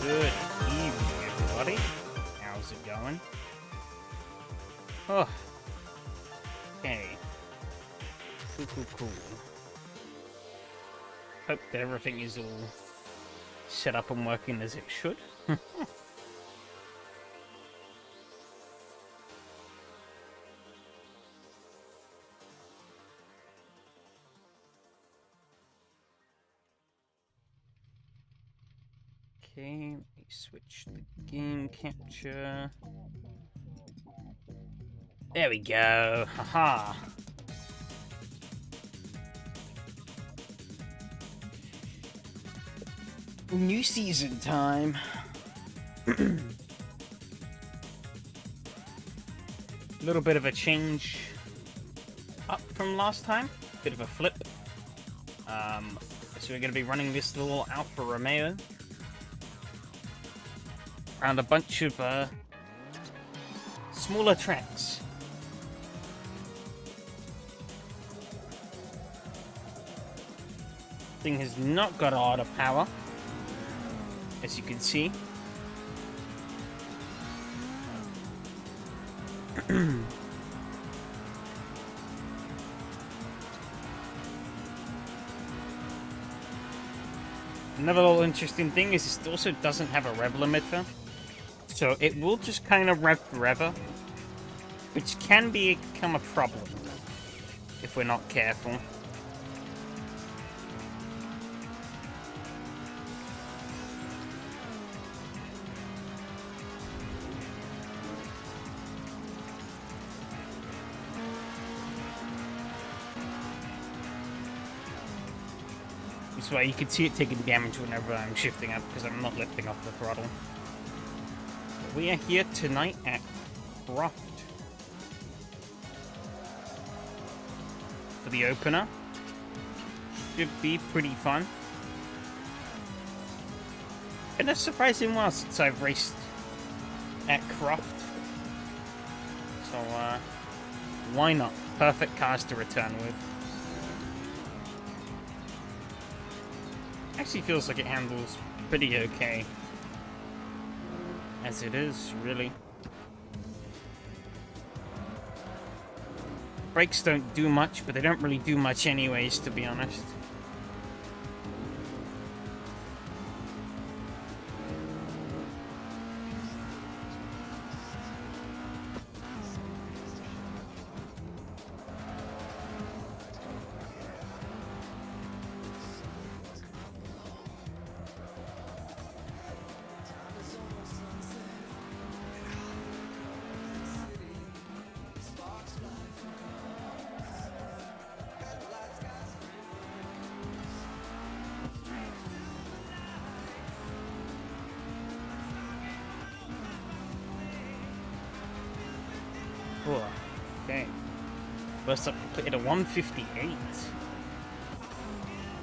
Good evening, everybody. How's it going? Oh, okay. Cool. Hope that everything is all set up and working as it should. Okay, let me switch the game capture. There we go. Haha. New season time. Little bit of a change up from last time. Bit of a flip. So we're going to be running this little Alfa Romeo around a bunch of smaller tracks. Thing has not got a lot of power, as you can see. Another little interesting thing is it also doesn't have a rev limiter, so it will just kind of rev forever, which can become a problem if we're not careful. That's why you can see it taking damage whenever I'm shifting up, because I'm not lifting off the throttle. But we are here tonight at Croft for the opener. Should be pretty fun. Been a surprising while since I've raced at Croft. So, why not? Perfect cars to return with. Actually feels like it handles pretty okay. As it is, really. Brakes don't do much, but they don't really do much anyways, to be honest. Okay. First up, completed a 158.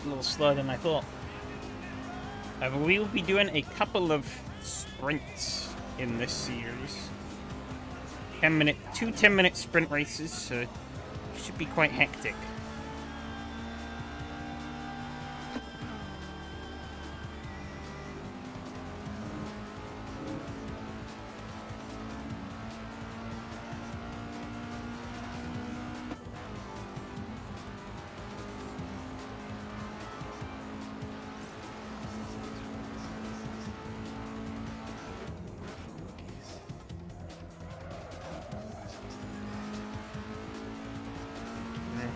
A little slower than I thought. We will be doing a couple of sprints in this series. 10-minute sprint races, so it should be quite hectic.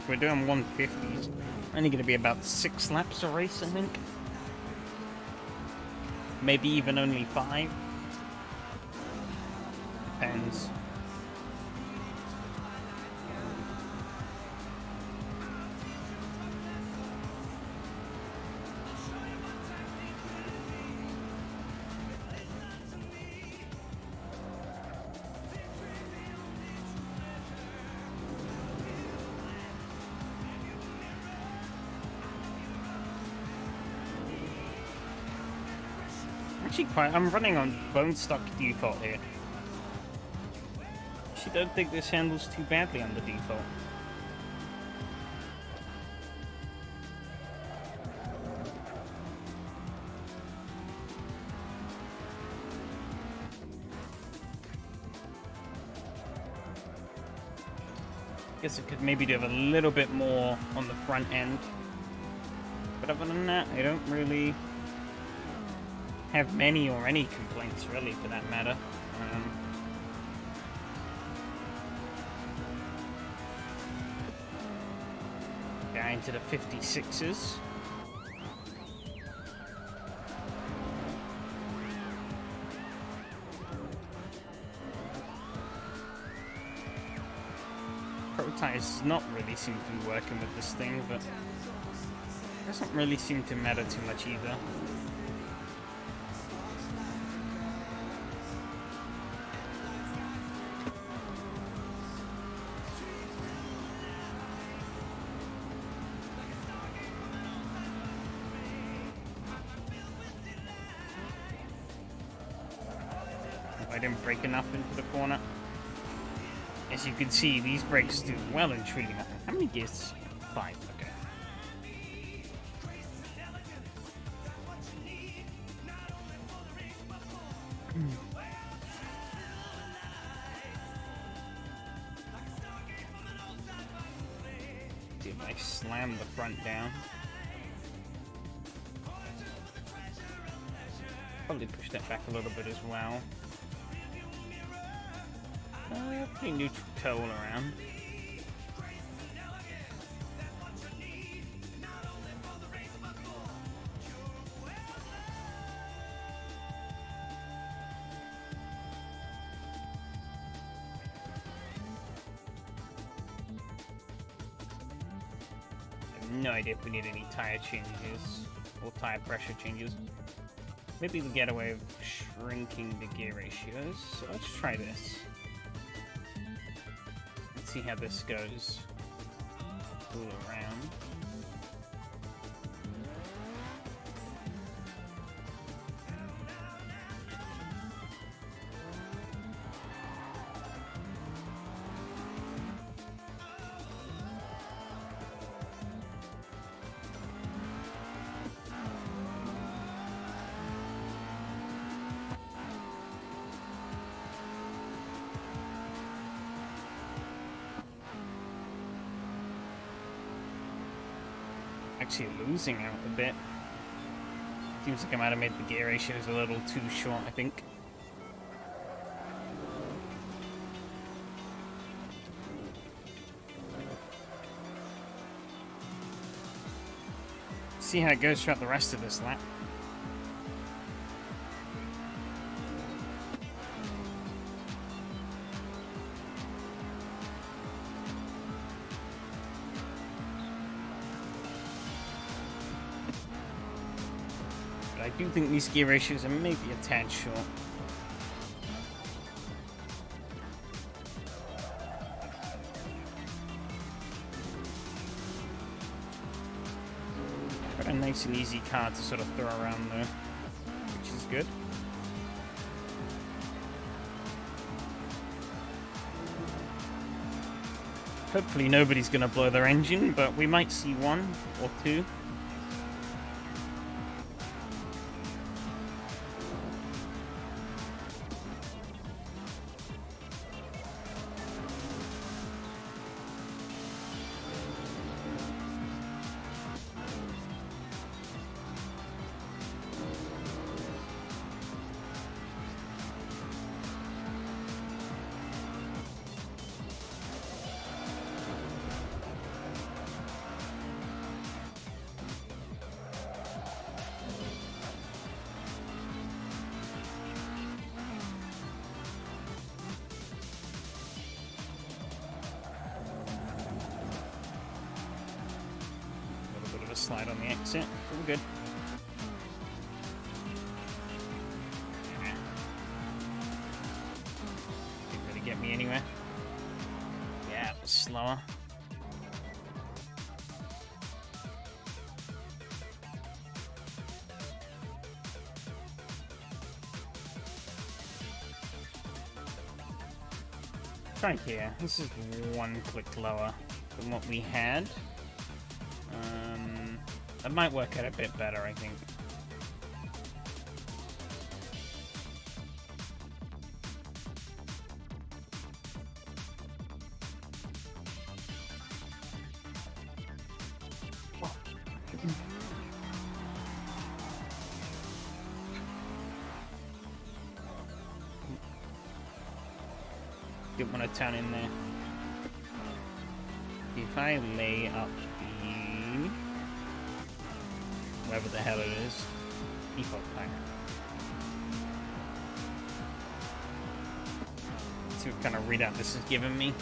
We're doing 150s. Only going to be about 6 laps a race, I think. Maybe even only 5. Depends. I'm running on bone stock default here. Actually, don't think this handles too badly on the default. Guess I could maybe do a little bit more on the front end. But other than that, I don't really have many or any complaints, really, for that matter. Going into the 56s. Tires not really seem to be working with this thing, but it doesn't really seem to matter too much either. I didn't brake enough into the corner. As you can see, these brakes do well and truly nothing. How many gears? 5, okay. See if I slam the front down. Probably push that back a little bit as well. Pretty neutral toe all around. I have no idea if we need any tire changes or tire pressure changes. Maybe we'll get away with shrinking the gear ratios. So let's try this. See how this goes all around. Actually losing out a bit. Seems like I might have made the gear ratios a little too short, I think. See how it goes throughout the rest of this lap. I do think these gear ratios are maybe a tad short. Got a nice and easy car to sort of throw around though, which is good. Hopefully nobody's going to blow their engine, but we might see one or two. Slide on the exit. All good. Didn't really get me anywhere. Yeah, it was slower. Try here. This is one click lower than what we had. That might work out a bit better, I think. Didn't want to turn in there. If I lay up the... whatever the hell it is. Default pack. See what kind of readout this is giving me.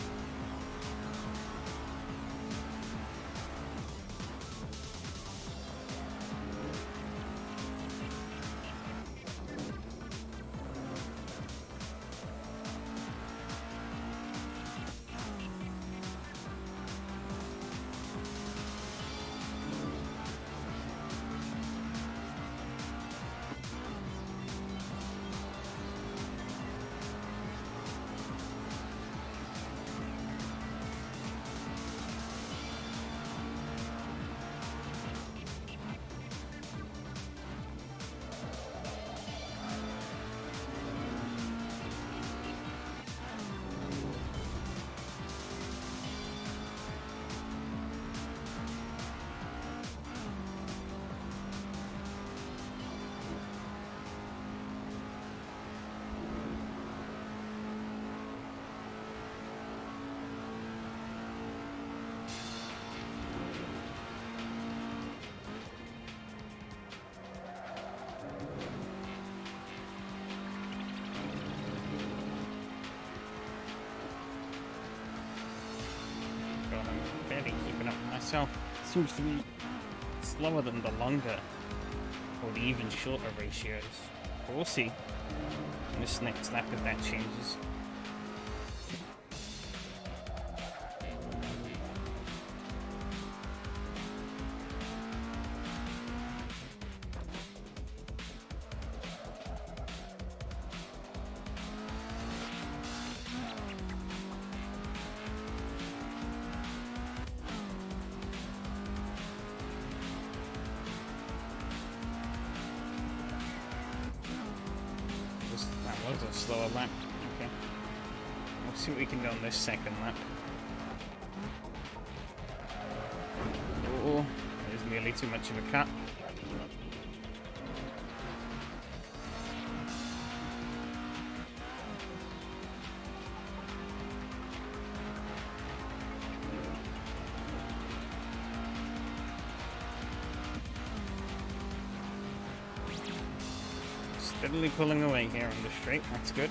Myself seems to be slower than the longer or the even shorter ratios. We'll see in this next lap if that changes. That was a slower lap. Okay. We'll see what we can do on this second lap. Oh, there's nearly too much of a cut. Steadily pulling away here on the straight, that's good.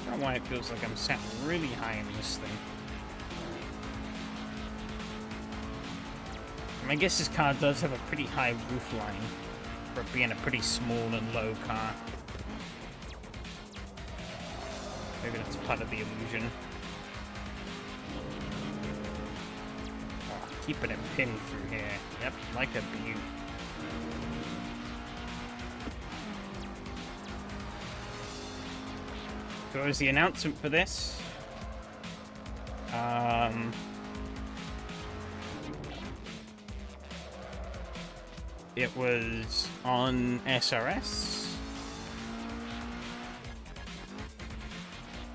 I don't know why it feels like I'm sat really high in this thing. I guess this car does have a pretty high roof line for it being a pretty small and low car. Maybe that's part of the illusion. Oh, keeping it pinned through here. Yep, like a beaut. So what was the announcement for this? It was on SRS,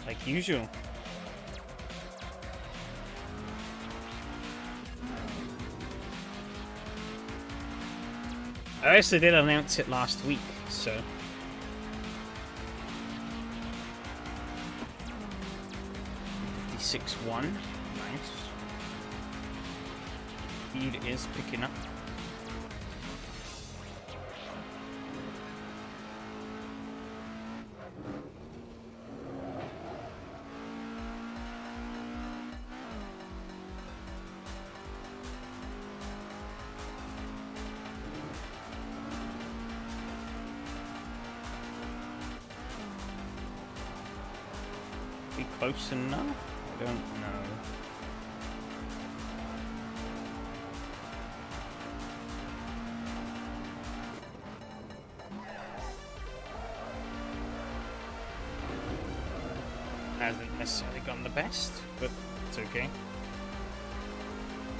like usual. I actually did announce it last week, so. 56.1, nice. Speed is picking up. Be close enough? I don't know. hasn't necessarily gone the best, but it's okay.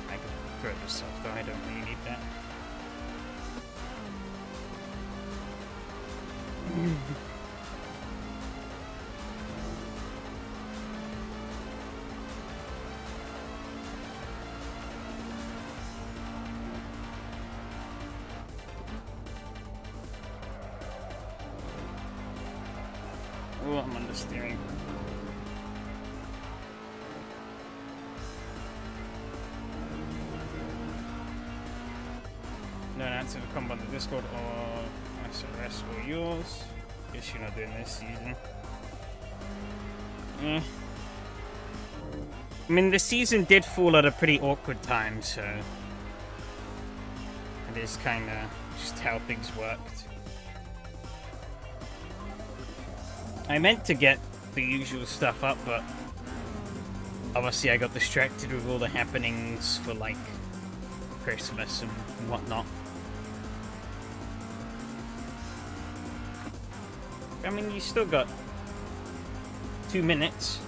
I can throw this off though, I don't really need that. Oh, I'm understeering. No answer to come on the Discord or SRS or yours. Guess you're not doing this season. I mean, the season did fall at a pretty awkward time, so it is kind of just how things worked. I meant to get the usual stuff up, but obviously I got distracted with all the happenings for, like, Christmas and whatnot. I mean, you still got 2 minutes.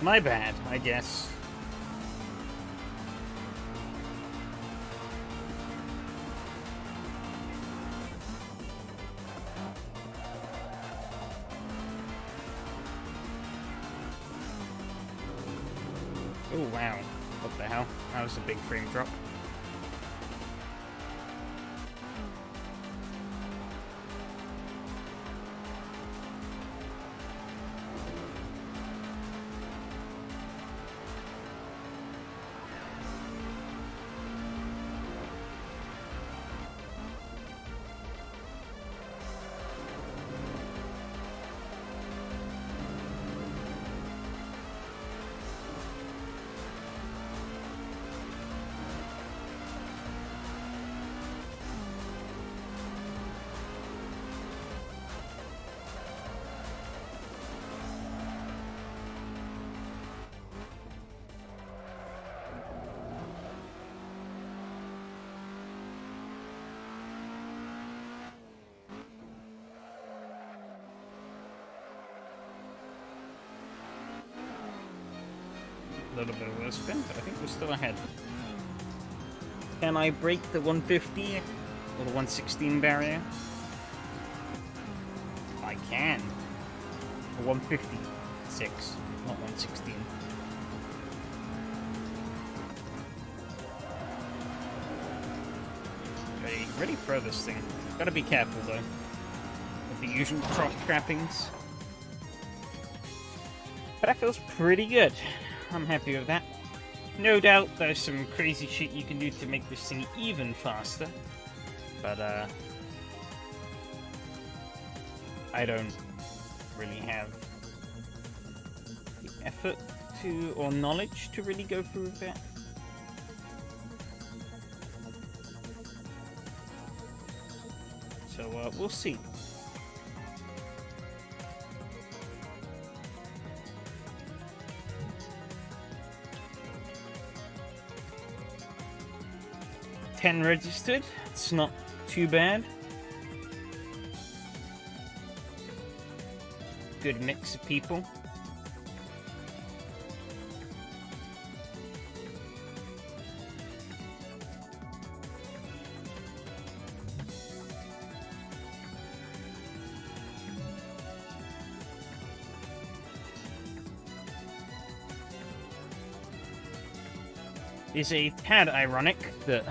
My bad, I guess. Oh wow, what the hell? That was a big frame drop. A little bit of a spin, but I think we're still ahead. Can I break the 150 or the 116 barrier? I can. A 156, not 116. Ready for this thing. Gotta be careful though, with the usual cross trappings. But that feels pretty good. I'm happy with that. No doubt there's some crazy shit you can do to make this thing even faster. But, I don't really have the effort to, or knowledge to really go through with that. So, we'll see. $10 registered. It's not too bad. Good mix of people. It's a tad ironic that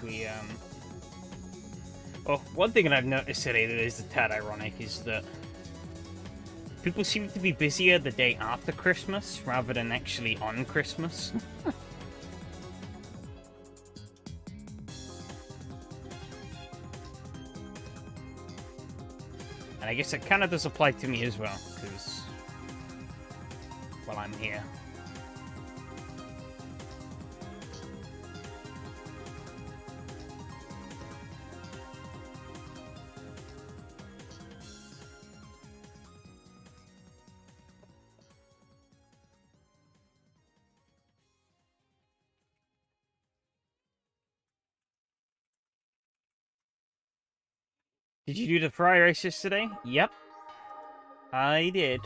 we, well, one thing that I've noticed today that is a tad ironic is that people seem to be busier the day after Christmas rather than actually on Christmas. And I guess it kind of does apply to me as well, because, well, I'm here. Did you do the fry races today? Yep. I did.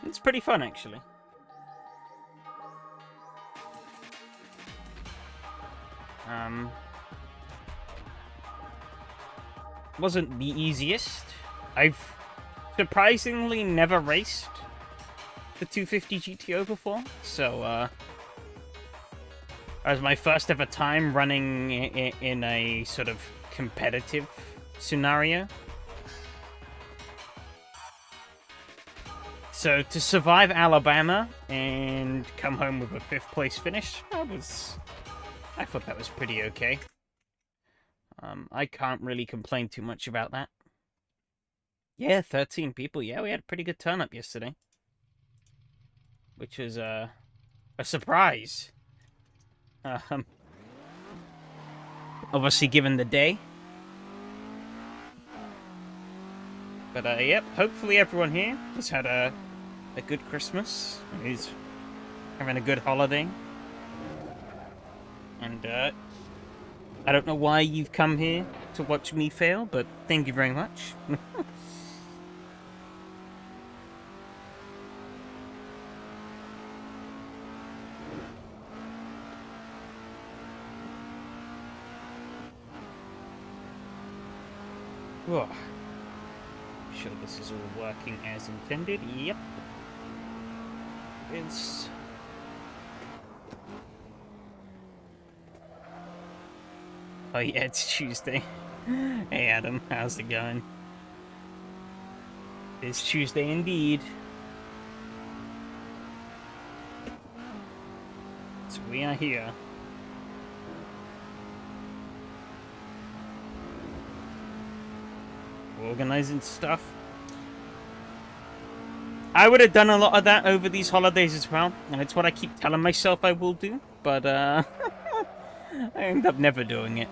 It's pretty fun, actually. Wasn't the easiest. I've surprisingly never raced the 250 GTO before, so it was my first ever time running in a sort of competitive scenario. So to survive Alabama and come home with a 5th place finish, I thought that was pretty okay. I can't really complain too much about that. Yeah, 13 people. Yeah, we had a pretty good turn up yesterday, which was a surprise. Obviously, given the day. But yep, hopefully everyone here has had a good Christmas. Is having a good holiday. And I don't know why you've come here to watch me fail, but thank you very much. Whoa. Sure this is all working as intended. Yep. It's... Oh yeah, it's Tuesday. Hey Adam, how's it going? It's Tuesday indeed. So we are here. Organizing stuff. I would have done a lot of that over these holidays as well, and it's what I keep telling myself I will do, but I end up never doing it.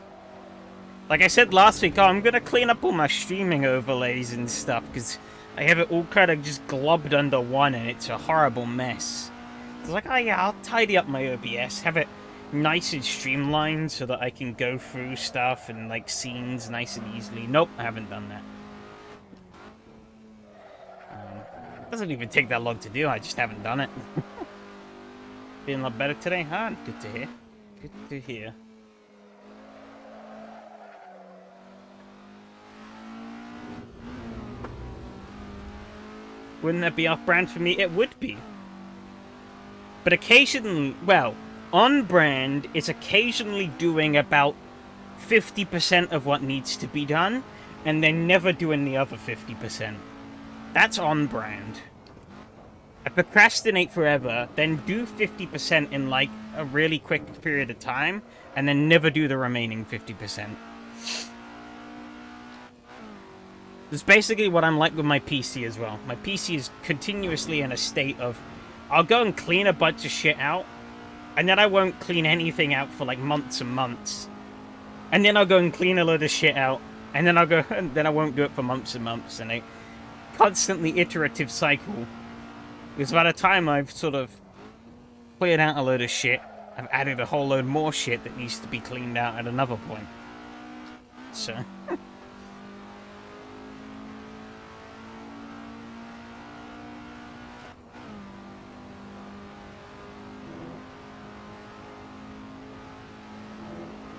Like I said last week, I'm gonna clean up all my streaming overlays and stuff, because I have it all kind of just globbed under one, and it's a horrible mess. It's like, oh yeah, I'll tidy up my OBS, have it nice and streamlined so that I can go through stuff and like scenes nice and easily. Nope, I haven't done that. Doesn't even take that long to do, I just haven't done it. Feeling a lot better today? Huh? Good to hear. Good to hear. Wouldn't that be off-brand for me? It would be. But occasionally, well, on-brand is occasionally doing about 50% of what needs to be done, and then never doing the other 50%. That's on-brand. I procrastinate forever, then do 50% in, like, a really quick period of time, and then never do the remaining 50%. That's basically what I'm like with my PC as well. My PC is continuously in a state of, I'll go and clean a bunch of shit out, and then I won't clean anything out for, like, months and months. And then I'll go and clean a load of shit out, and then then I won't do it for months and months, and a constantly iterative cycle. Because by the time I've sort of cleared out a load of shit, I've added a whole load more shit that needs to be cleaned out at another point. So...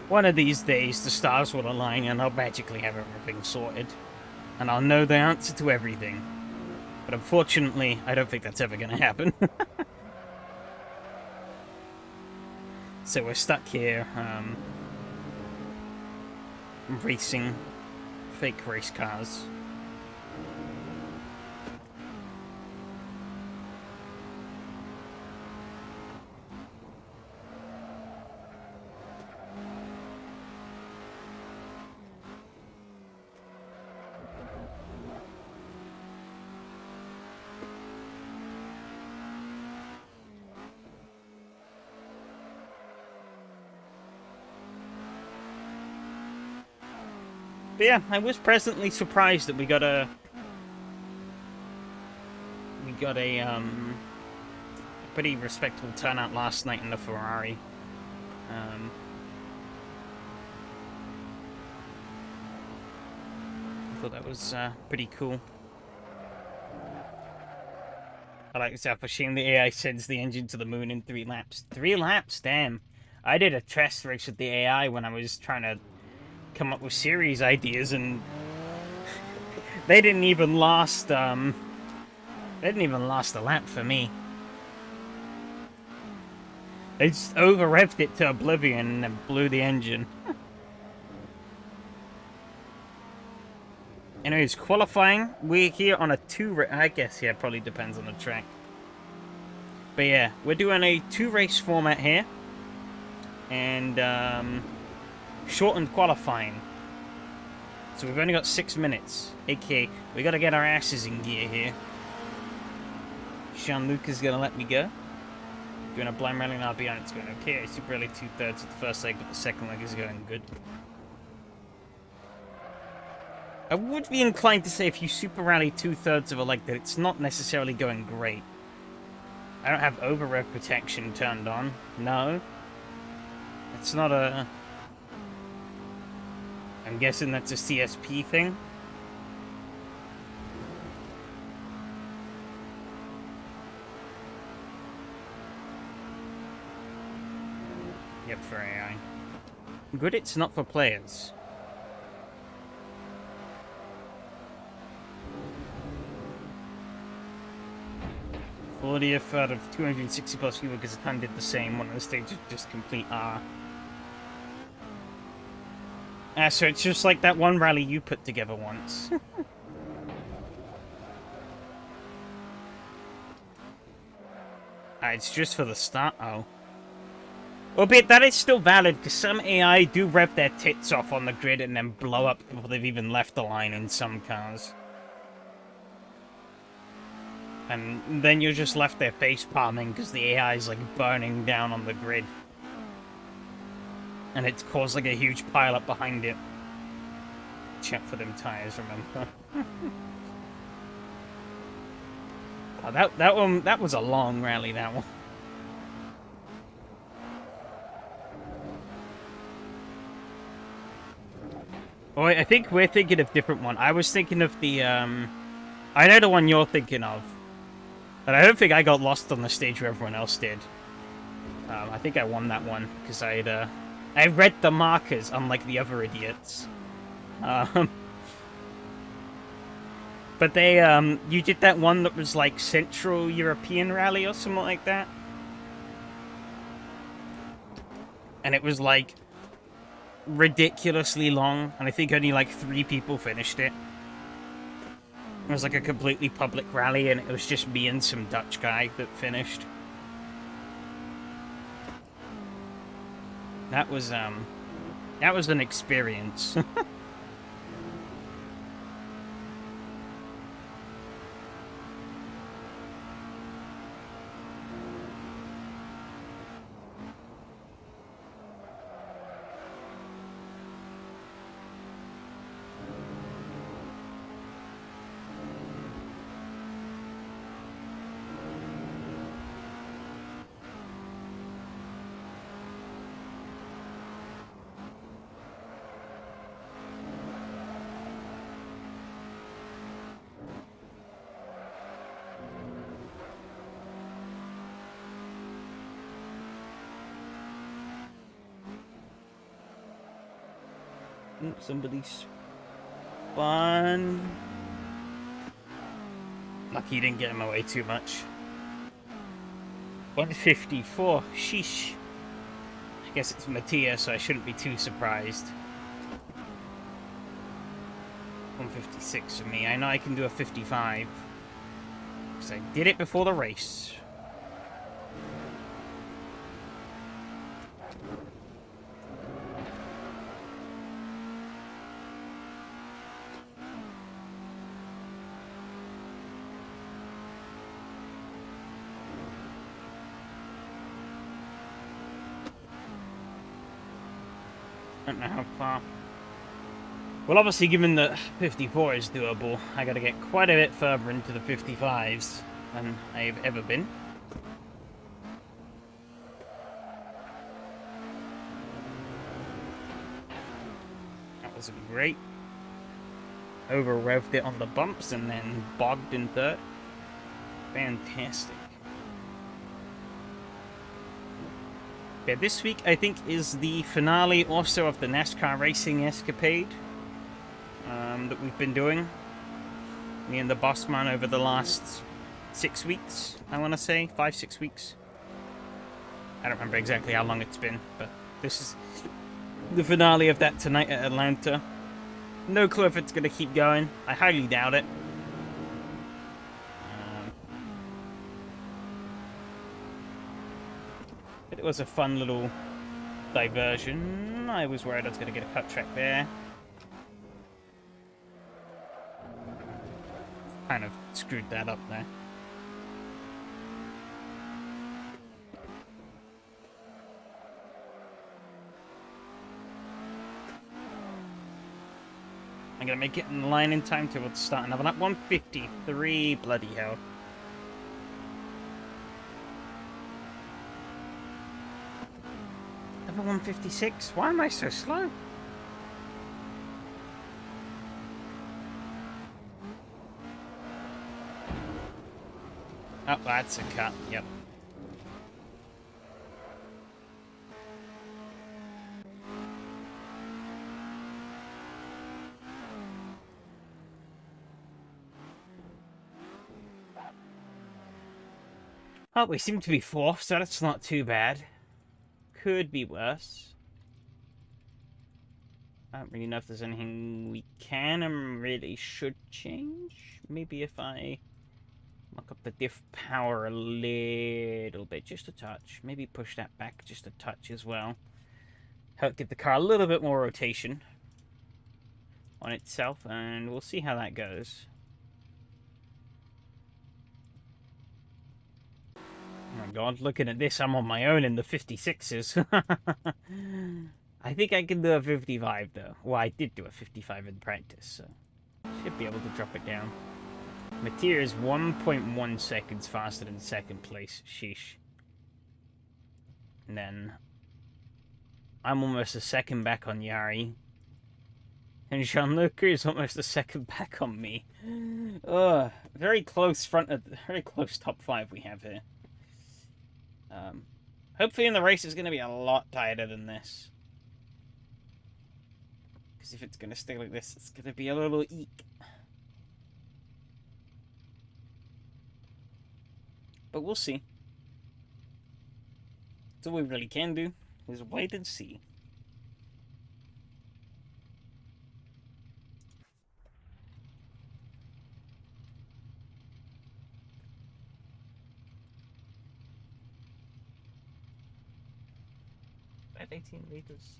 One of these days, the stars will align and I'll magically have everything sorted. And I'll know the answer to everything. But unfortunately, I don't think that's ever going to happen. So we're stuck here, racing fake race cars. But yeah, I was pleasantly surprised that we got a pretty respectable turnout last night in the Ferrari. Thought that was pretty cool. I like this shame the AI sends the engine to the moon in 3 laps. 3 laps? Damn. I did a test race with the AI when I was trying to come up with series ideas, and they didn't even last, they didn't even last a lap for me. They just over-revved it to oblivion and then blew the engine. Anyways, qualifying, we're here on a 2... I guess, yeah, probably depends on the track. But yeah, we're doing a 2-race format here. And, shortened qualifying. So we've only got 6 minutes. Okay, we gotta get our asses in gear here. Jean-Luc is gonna let me go. Doing a blind rally and RB on it's going okay. Super rally 2/3 of the first leg, but the second leg is going good. I would be inclined to say if you super rally 2/3 of a leg that it's not necessarily going great. I don't have over rev protection turned on. No. It's not a... I'm guessing that's a CSP thing. Yep, for AI. Good, it's not for players. Out of 260 plus people because the time did the same. One of the stages just complete R. So it's just like that one rally you put together once. It's just for the start. Oh. Albeit that is still valid because some AI do rev their tits off on the grid and then blow up before they've even left the line in some cars. And then you're just left there face palming because the AI is like burning down on the grid. And it's caused like a huge pile up behind it. Check for them tires, remember? Oh, that was a long rally, that one. Oh, I think we're thinking of different one. I was thinking of the, I know the one you're thinking of. But I don't think I got lost on the stage where everyone else did. I think I won that one, because I read the markers, unlike the other idiots. But they, you did that one that was like Central European Rally or something like that? And it was like ridiculously long, and I think only like 3 people finished it. It was like a completely public rally, and it was just me and some Dutch guy that finished. That was an experience. Somebody spun. Lucky you didn't get him away too much. 154. Sheesh. I guess it's Mattia, so I shouldn't be too surprised. 156 for me. I know I can do a 55. Because I did it before the race. I don't know how far. Well, obviously, given that 54 is doable, I gotta get quite a bit further into the 55s than I've ever been. That wasn't great. over-revved it on the bumps and then bogged in third. Fantastic. Yeah, this week I think is the finale also of the NASCAR racing escapade that we've been doing. Me and the boss man over the last 6 weeks, I want to say. 5-6 weeks. I don't remember exactly how long it's been, but this is the finale of that tonight at Atlanta. No clue if it's going to keep going. I highly doubt it. But it was a fun little diversion. I was worried I was going to get a cut track there. Kind of screwed that up there. I'm gonna make it in line in time to start another lap. 153, bloody hell. Another 156? Why am I so slow? Oh, that's a cut, yep. Oh, we seem to be fourth, so that's not too bad. Could be worse. I don't really know if there's anything we can and really should change. Maybe if I lock up the diff power a little bit, just a touch. Maybe push that back just a touch as well. Help give the car a little bit more rotation on itself, and we'll see how that goes. Oh my god, looking at this, I'm on my own in the 56s. I think I can do a 55 though. Well, I did do a 55 in practice, so should be able to drop it down. Mateer is 1.1 seconds faster than second place. Sheesh. And then I'm almost a second back on Yari. And Jean-Luc is almost a second back on me. Very close very close top 5 we have here. Hopefully in the race is going to be a lot tighter than this. Because if it's going to stay like this, it's going to be a little eek. But we'll see. That's all we really can do, is wait and see. At 18 liters.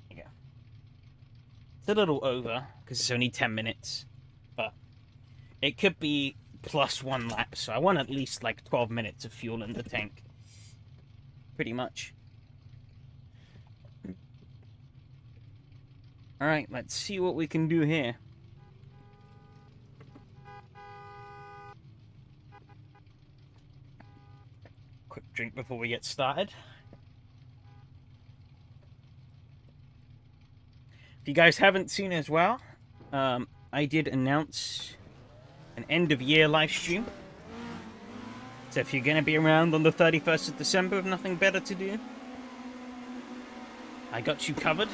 There you go. It's a little over, because it's only 10 minutes. But it could be plus 1 lap, so I want at least like 12 minutes of fuel in the tank. Pretty much. Alright, let's see what we can do here. Quick drink before we get started. If you guys haven't seen as well, I did announce an end-of-year live stream. So if you're going to be around on the 31st of December with nothing better to do, I got you covered.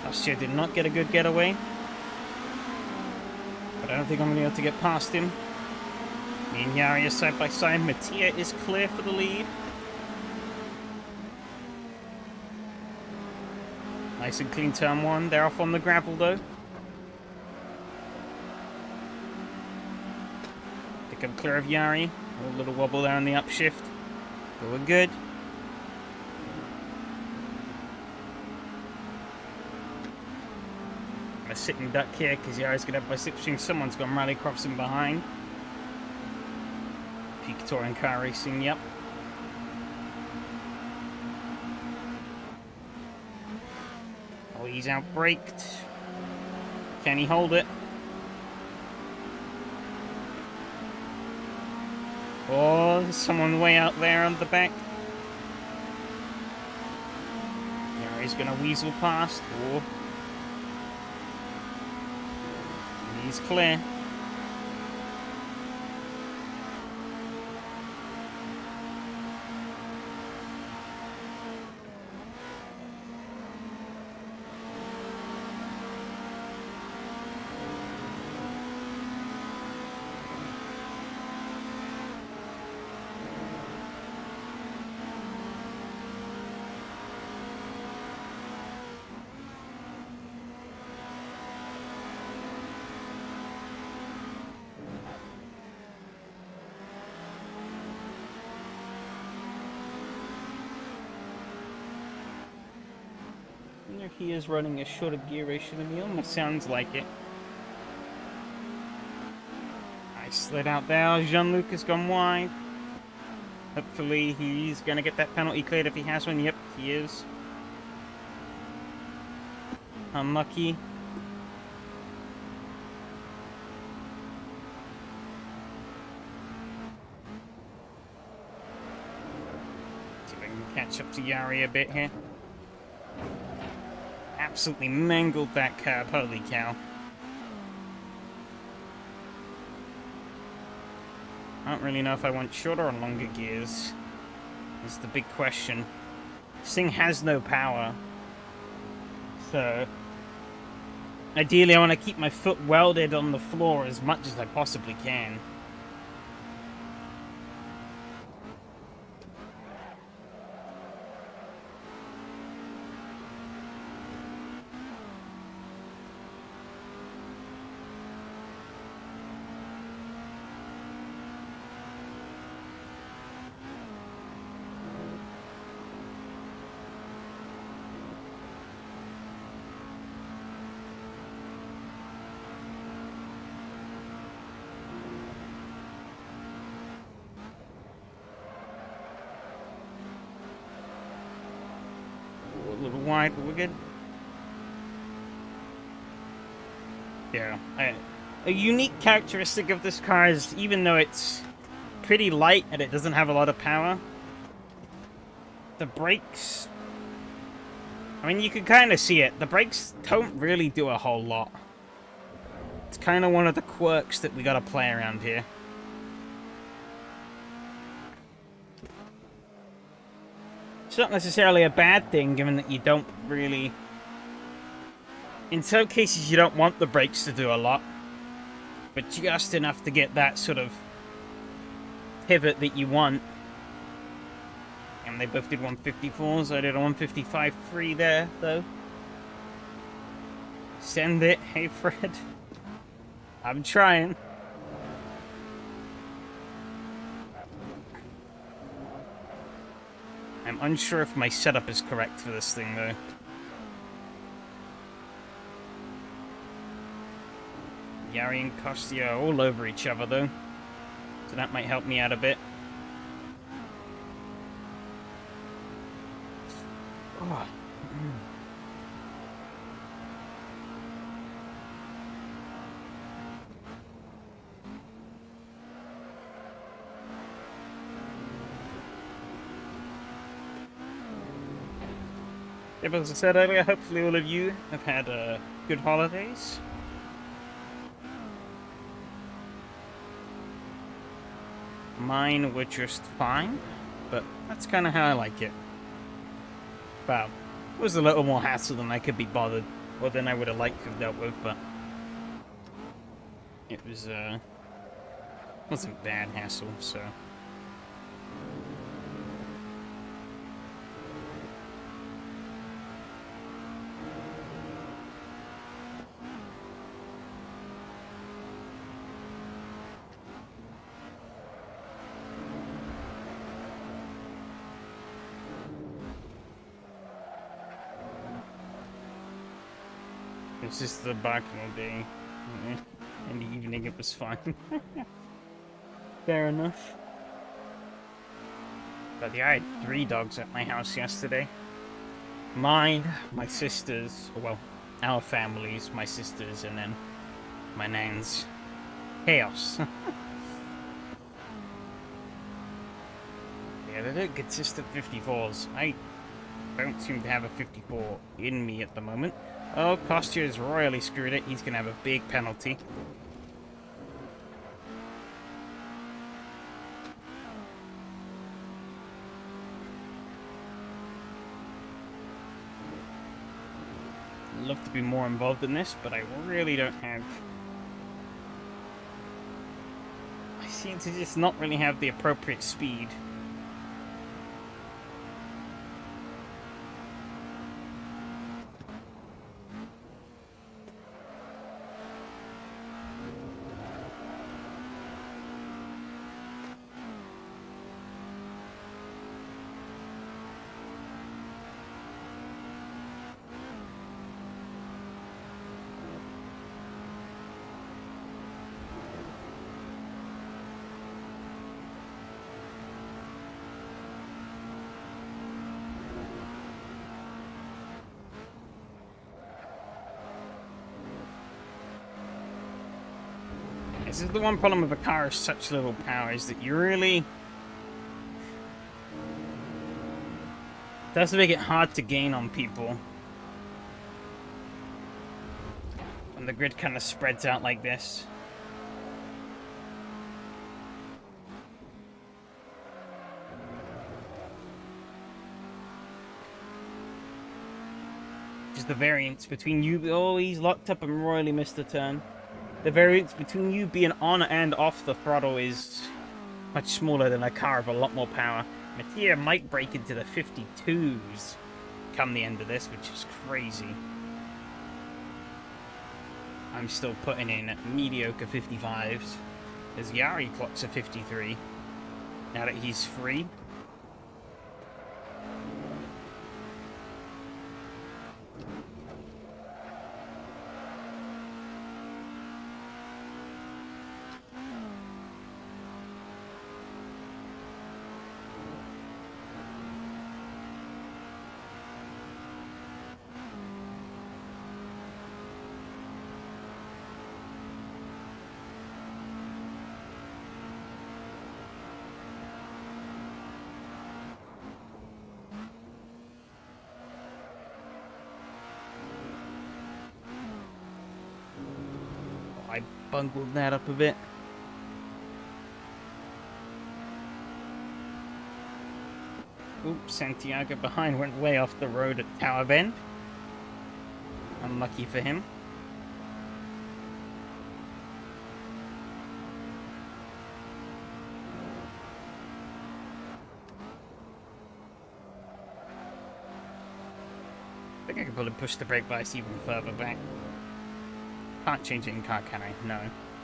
Last year did not get a good getaway, but I don't think I'm going to be able to get past him. Me and Yari are side by side. Mateer is clear for the lead. Nice and clean turn 1. They're off on the gravel though. Pick up clear of Yari. A little wobble there on the upshift. But we're good. I'm a sitting duck here because Yari's going to have my slipstream. Someone's gone rally across him behind. Peak touring car racing, yep. Oh, he's outbraked. Can he hold it? Oh, there's someone way out there on the back. he's gonna weasel past. Oh. He's clear. He is running a shorter gear ratio than me, almost sounds like it. I slid out there, Jean-Luc has gone wide. Hopefully he's gonna get that penalty cleared if he has one. Yep, he is. Unlucky. See if I can catch up to Yari a bit here. Absolutely mangled that curb, holy cow. I don't really know if I want shorter or longer gears. That's the big question. This thing has no power. So, ideally I want to keep my foot welded on the floor as much as I possibly can. A little wide, but we're good. Yeah. A unique characteristic of this car is, even though it's pretty light and it doesn't have a lot of power, the brakes... I mean, you can kind of see it. The brakes don't really do a whole lot. It's kind of one of the quirks that we gotta play around here. It's not necessarily a bad thing, given that you don't really... In some cases, you don't want the brakes to do a lot. But just enough to get that sort of pivot that you want. And they both did 154s. I did a 155.3 there, though. Send it. Hey, Fred. I'm trying. I'm unsure if my setup is correct for this thing, though. Yari and Kostya are all over each other, though. So that might help me out a bit. Oh. Yep, as I said earlier, hopefully all of you have had good holidays. Mine were just fine, but that's kind of how I like it. Well, it was a little more hassle than I could be bothered, or than I would have liked to have dealt with, but it was, wasn't bad hassle, so... It's just the barking all day. In the evening it was fine. Fair enough. But yeah, I had 3 dogs at my house yesterday. Mine, my sisters, well, our families, my sisters, and then my nan's. Chaos. Yeah, they don't consist of 54s. don't seem to have a 54 in me at the moment. Oh, Kostya's royally screwed it. He's going to have a big penalty. I'd love to be more involved in this, but I really don't have... I seem to just not really have the appropriate speed. This is the one problem with a car of such little power, is that you really... It does make it hard to gain on people when the grid kind of spreads out like this. Just the variance between you... Oh, he's locked up and royally missed a turn. The variance between you being on and off the throttle is much smaller than a car of a lot more power. Mattia might break into the 52s come the end of this, which is crazy. I'm still putting in mediocre 55s. As Yari clocks a 53. Now that he's free. I bungled that up a bit. Oops, Santiago behind went way off the road at Tower Bend. Unlucky for him. I think I could probably push the brake bias even further back. Can't change it in car, can I? No.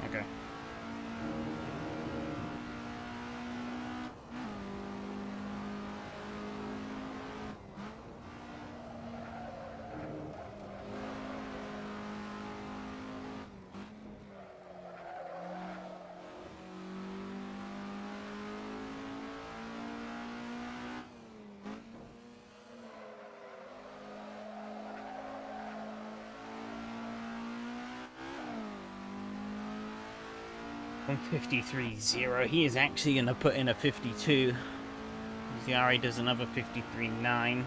Okay. On 53.0, he is actually going to put in a 52. Ziari does another 53.9.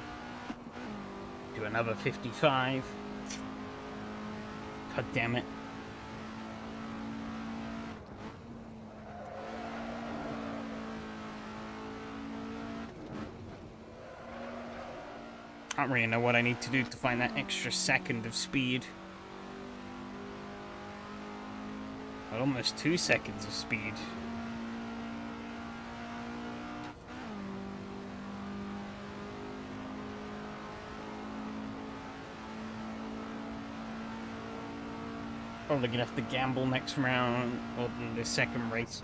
Do another 55. God damn it. I don't really know what I need to do to find that extra second of speed. But almost 2 seconds of speed. Probably gonna have to gamble next round, or in the second race,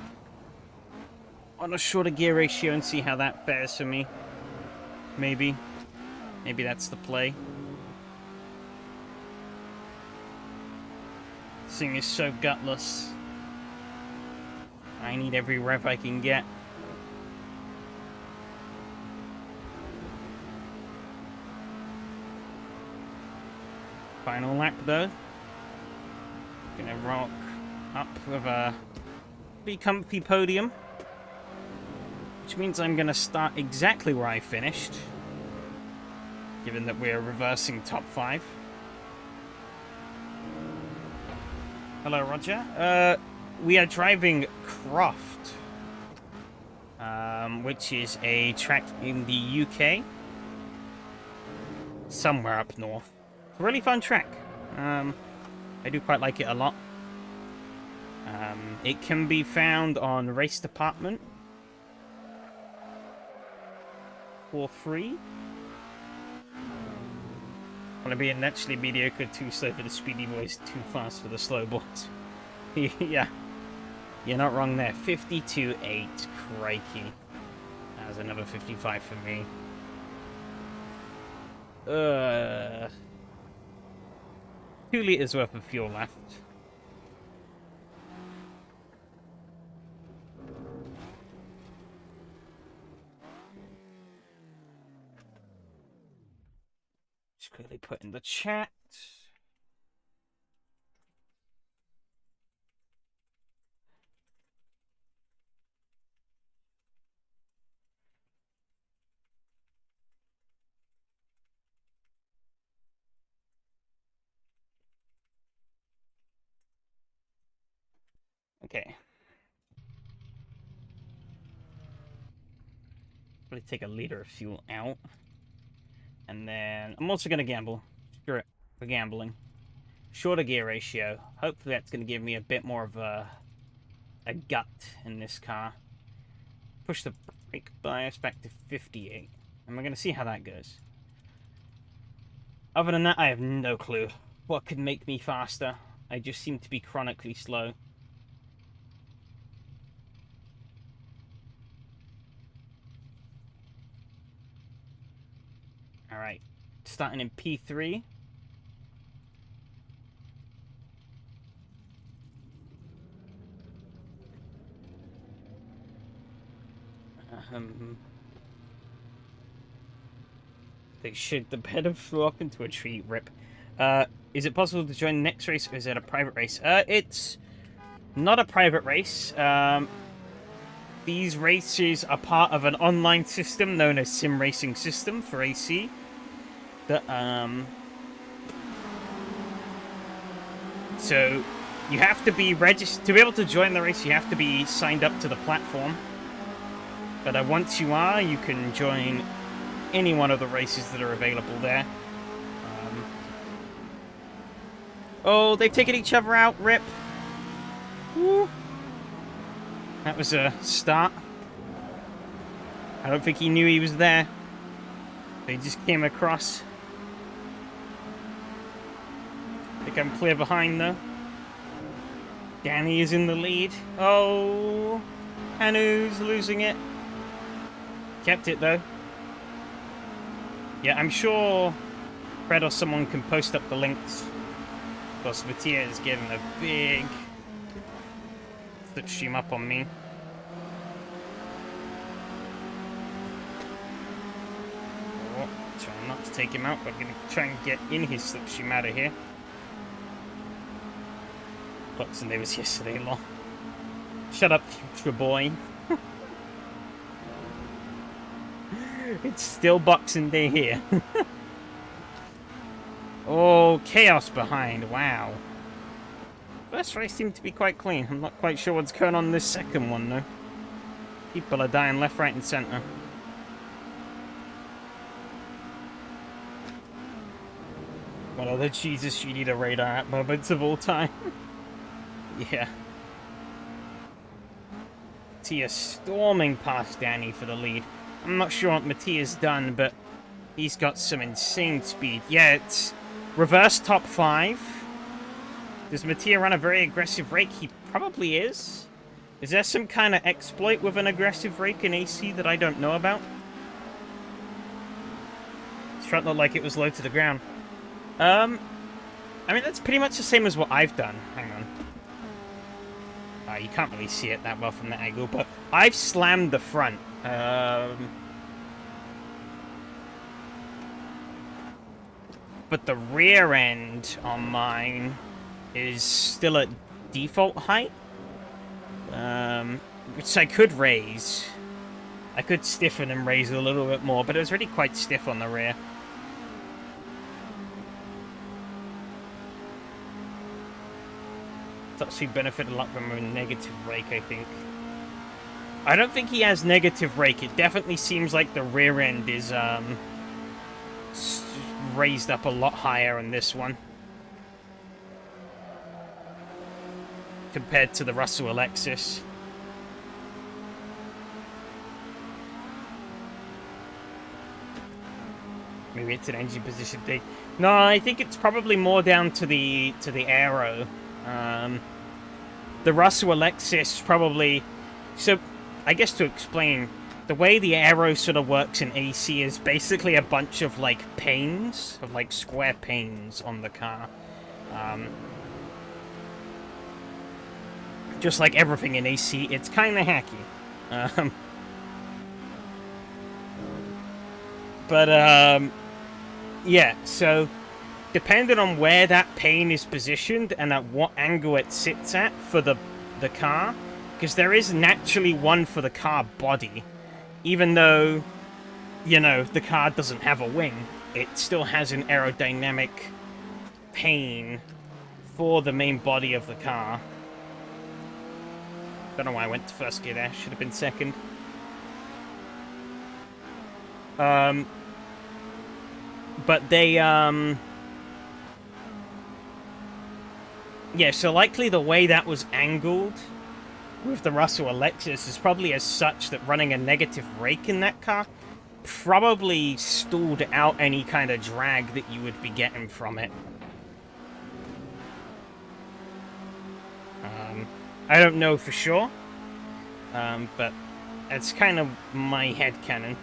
on a shorter gear ratio and see how that fares for me. Maybe that's the play. This thing is so gutless. I need every rev I can get. Final lap though. Gonna rock up with a pretty comfy podium. Which means I'm gonna start exactly where I finished. given that we're reversing top 5. Hello, Roger. We are driving Croft, which is a track in the UK, somewhere up north. Really fun track. I do quite like it a lot. It can be found on Race Department for free. Want to be naturally mediocre, too slow for the speedy boys, too fast for the slow boys. Yeah, you're not wrong there. 52.8, crikey. That was another 55 for me. 2 liters worth of fuel left. Just quickly put in the chat. Okay. Really take a liter of fuel out. And then I'm also going to gamble. Screw it. We're gambling. Shorter gear ratio. Hopefully that's going to give me a bit more of a gut in this car. Push the brake bias back to 58. And we're going to see how that goes. Other than that, I have no clue what could make me faster. I just seem to be chronically slow. Alright, starting in P3. They should. The bed flew up into a tree. Rip. Is it possible to join the next race, or is it a private race? It's not a private race. These races are part of an online system known as SimRacing System for AC. So you have to be registered to be able to join the race. You have to be signed up to the platform. But once you are, you can join any one of the races that are available there. Oh, they've taken each other out. Rip. Woo. That was a start. I don't think he knew he was there. They just came across. I think I'm clear behind, though. Danny is in the lead. Oh, Hanu's losing it. Kept it, though. Yeah, I'm sure Fred or someone can post up the links. Of course, Mattia is getting a big slipstream up on me. Oh, trying not to take him out, but I'm going to try and get in his slipstream out of here. Boxing Day was yesterday, lol. Shut up, future boy. It's still Boxing Day here. Oh, chaos behind. Wow. First race seemed to be quite clean. I'm not quite sure what's going on this second one, though. People are dying left, right, and center. One of the Jesus you need a radar at moments of all time. Yeah. Mattia storming past Danny for the lead. I'm not sure what Mattia's done, but he's got some insane speed. Yeah, it's reverse top 5. Does Mattia run a very aggressive rake? He probably is. Is there some kind of exploit with an aggressive rake in AC that I don't know about? This front looked like it was low to the ground. I mean, that's pretty much the same as what I've done. Hang on. You can't really see it that well from that angle, but I've slammed the front. But the rear end on mine is still at default height, which I could raise. I could stiffen and raise a little bit more, but it was really quite stiff on the rear. top speed benefit a lot from a negative rake, I think. I don't think he has negative rake. It definitely seems like the rear end is raised up a lot higher on this one compared to the Russell Alexis. Maybe it's an engine position thing. No, I think it's probably more down to the aero. The Russell Alexis probably... So, I guess to explain, the way the aero sort of works in AC is basically a bunch of, like, panes, of, like, square panes on the car. Just like everything in AC, it's kind of hacky. Yeah, so depending on where that pane is positioned and at what angle it sits at for the car, because there is naturally one for the car body, even though, you know, the car doesn't have a wing, it still has an aerodynamic pane for the main body of the car. Don't know why I went to first gear there, should have been second. But they, yeah, so likely the way that was angled with the Russell Alexis is probably as such that running a negative rake in that car probably stalled out any kind of drag that you would be getting from it. I don't know for sure, but it's kind of my headcanon.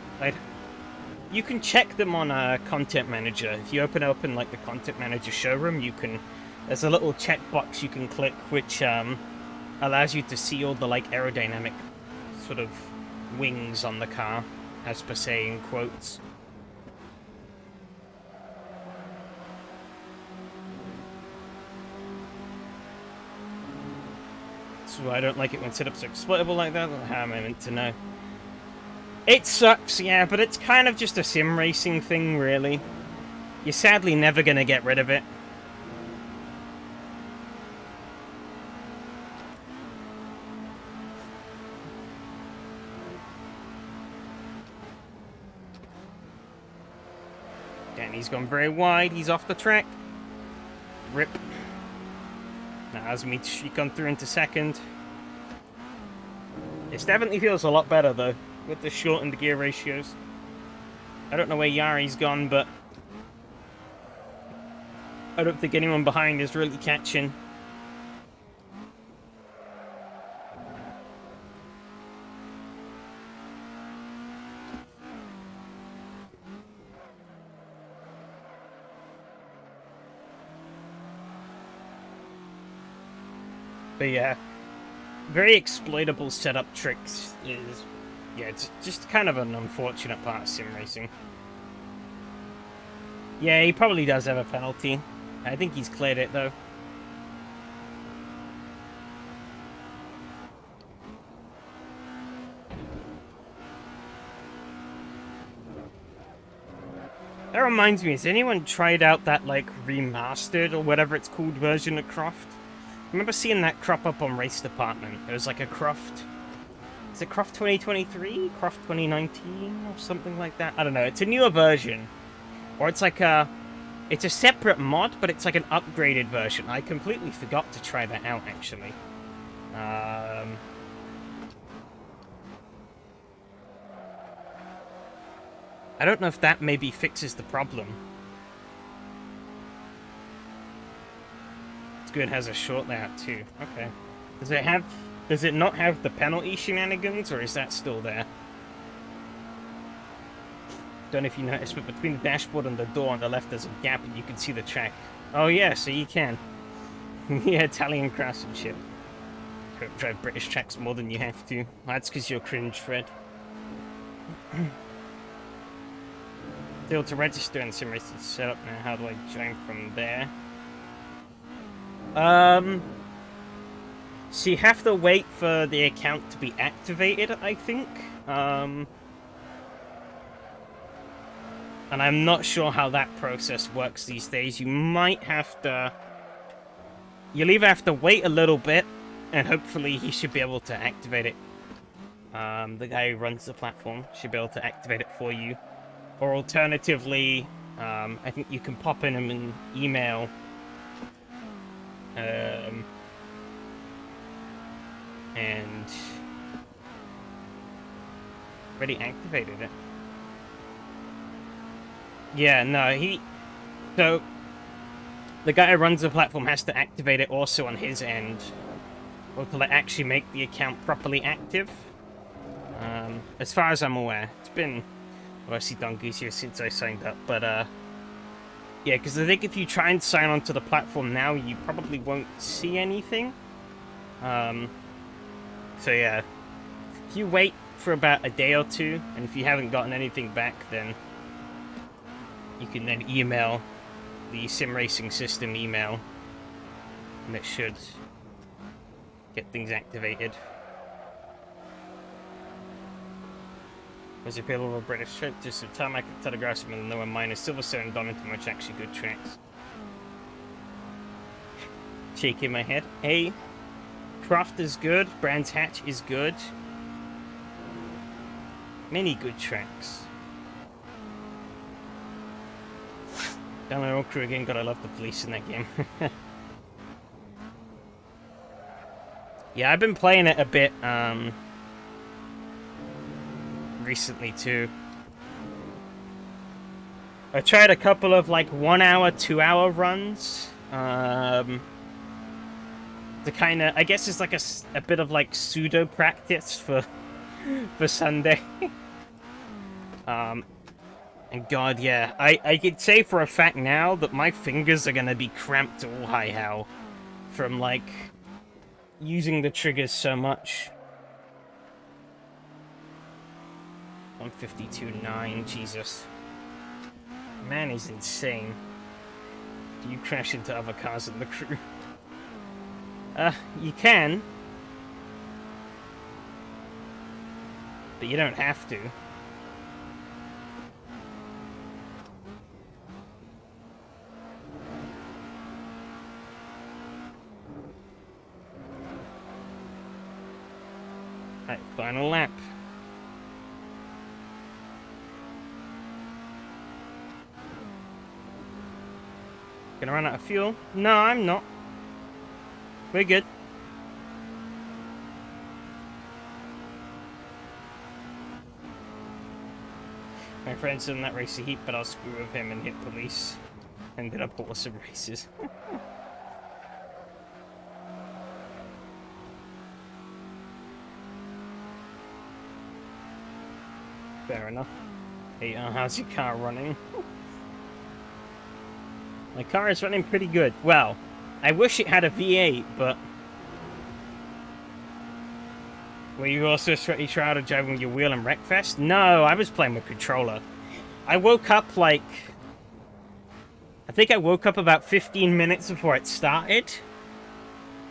You can check them on a Content Manager. If you open up in like the Content Manager showroom, you can. There's a little checkbox you can click, which allows you to see all the like aerodynamic sort of wings on the car, as per se in quotes. So I don't like it when setups are exploitable like that. How am I meant to know? It sucks, yeah, but it's kind of just a sim racing thing, really. You're sadly never gonna get rid of it. Danny's gone very wide, he's off the track. Rip. Now Azmi gone through into second. This definitely feels a lot better, though, with the shortened gear ratios. I don't know where Yari's gone, but I don't think anyone behind is really catching. But yeah, very exploitable setup tricks is... Yeah, it's just kind of an unfortunate part of sim racing. Yeah, he probably does have a penalty. I think he's cleared it, though. That reminds me, has anyone tried out that, like, remastered or whatever it's called version of Croft? I remember seeing that crop up on Race Department. It was like a Croft... Is it Croft 2023? Croft 2019? Or something like that? I don't know. It's a newer version. Or it's like a... It's a separate mod, but it's like an upgraded version. I completely forgot to try that out, actually. I don't know if that maybe fixes the problem. It's good, it has a short layout too. Okay. Does it not have the penalty shenanigans, or is that still there? Don't know if you noticed, but between the dashboard and the door on the left there's a gap and you can see the track. Oh yeah, so you can. Yeah, Italian craftsmanship. Drive British tracks more than you have to. That's because you're cringe, Fred. Still to register and SimRacing setup now. How do I join from there? So you have to wait for the account to be activated, I think. And I'm not sure how that process works these days. You might have to you'll either have to wait a little bit, and hopefully he should be able to activate it. The guy who runs the platform should be able to activate it for you. Or alternatively, I think you can pop in him an email. And already activated it. Yeah, no, so the guy who runs the platform has to activate it also on his end, or to actually make the account properly active. As far as I'm aware, it's been obviously donkeys here since I signed up, but yeah, because I think if you try and sign onto the platform now, you probably won't see anything. So yeah, if you wait for about a day or two, and if you haven't gotten anything back, then you can then email the SimRacing System email, and it should get things activated. Was appeal over British trip, just some time I could telegraph some of the lower minor Silverstone and Donington, which actually good tracks. Shaking my head. Hey, Croft is good, Brands Hatch is good. Many good tracks. Down the road crew again, gotta love the police in that game. Yeah, I've been playing it a bit, recently too. I tried a couple of like 1 hour, 2 hour runs. To kind of, I guess it's like a bit of like pseudo practice for Sunday. And God, yeah, I could say for a fact now that my fingers are gonna be cramped to all high hell from like using the triggers so much. 152.9, Jesus. Man is insane. Do you crash into other cars in the crew? You can. But you don't have to. Alright, final lap. Gonna run out of fuel? No, I'm not. We're good. My friend's in that race of heat, but I'll screw with him and hit police. Ended up awesome races. Fair enough. Hey, how's your car running? My car is running pretty good. Well, I wish it had a V8, but... Were you also sweaty shrouded driving with your wheel and Wreckfest? No, I was playing with controller. I woke up like... I think I woke up about 15 minutes before it started.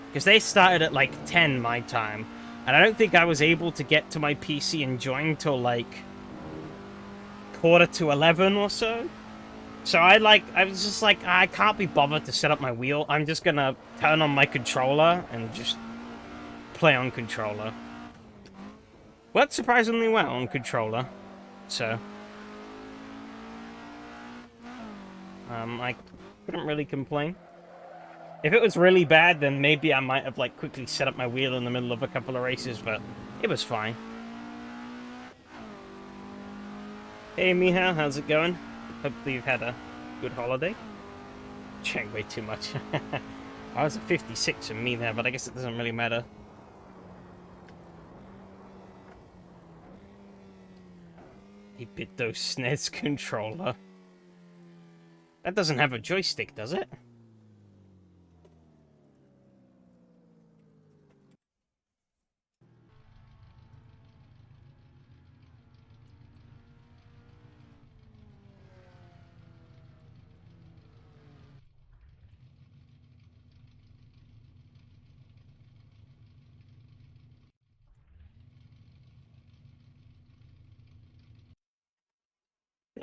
Because they started at like 10 my time. And I don't think I was able to get to my PC and join till like... 11:45 or so. So I was just like, I can't be bothered to set up my wheel. I'm just gonna turn on my controller and just play on controller. Worked surprisingly well on controller. So I couldn't really complain. If it was really bad, then maybe I might have like quickly set up my wheel in the middle of a couple of races, but it was fine. Hey Miha, how's it going? Hopefully you've had a good holiday. Chatting way too much. I was a 56 for me there, but I guess it doesn't really matter. A Bitdo SNES controller. That doesn't have a joystick, does it?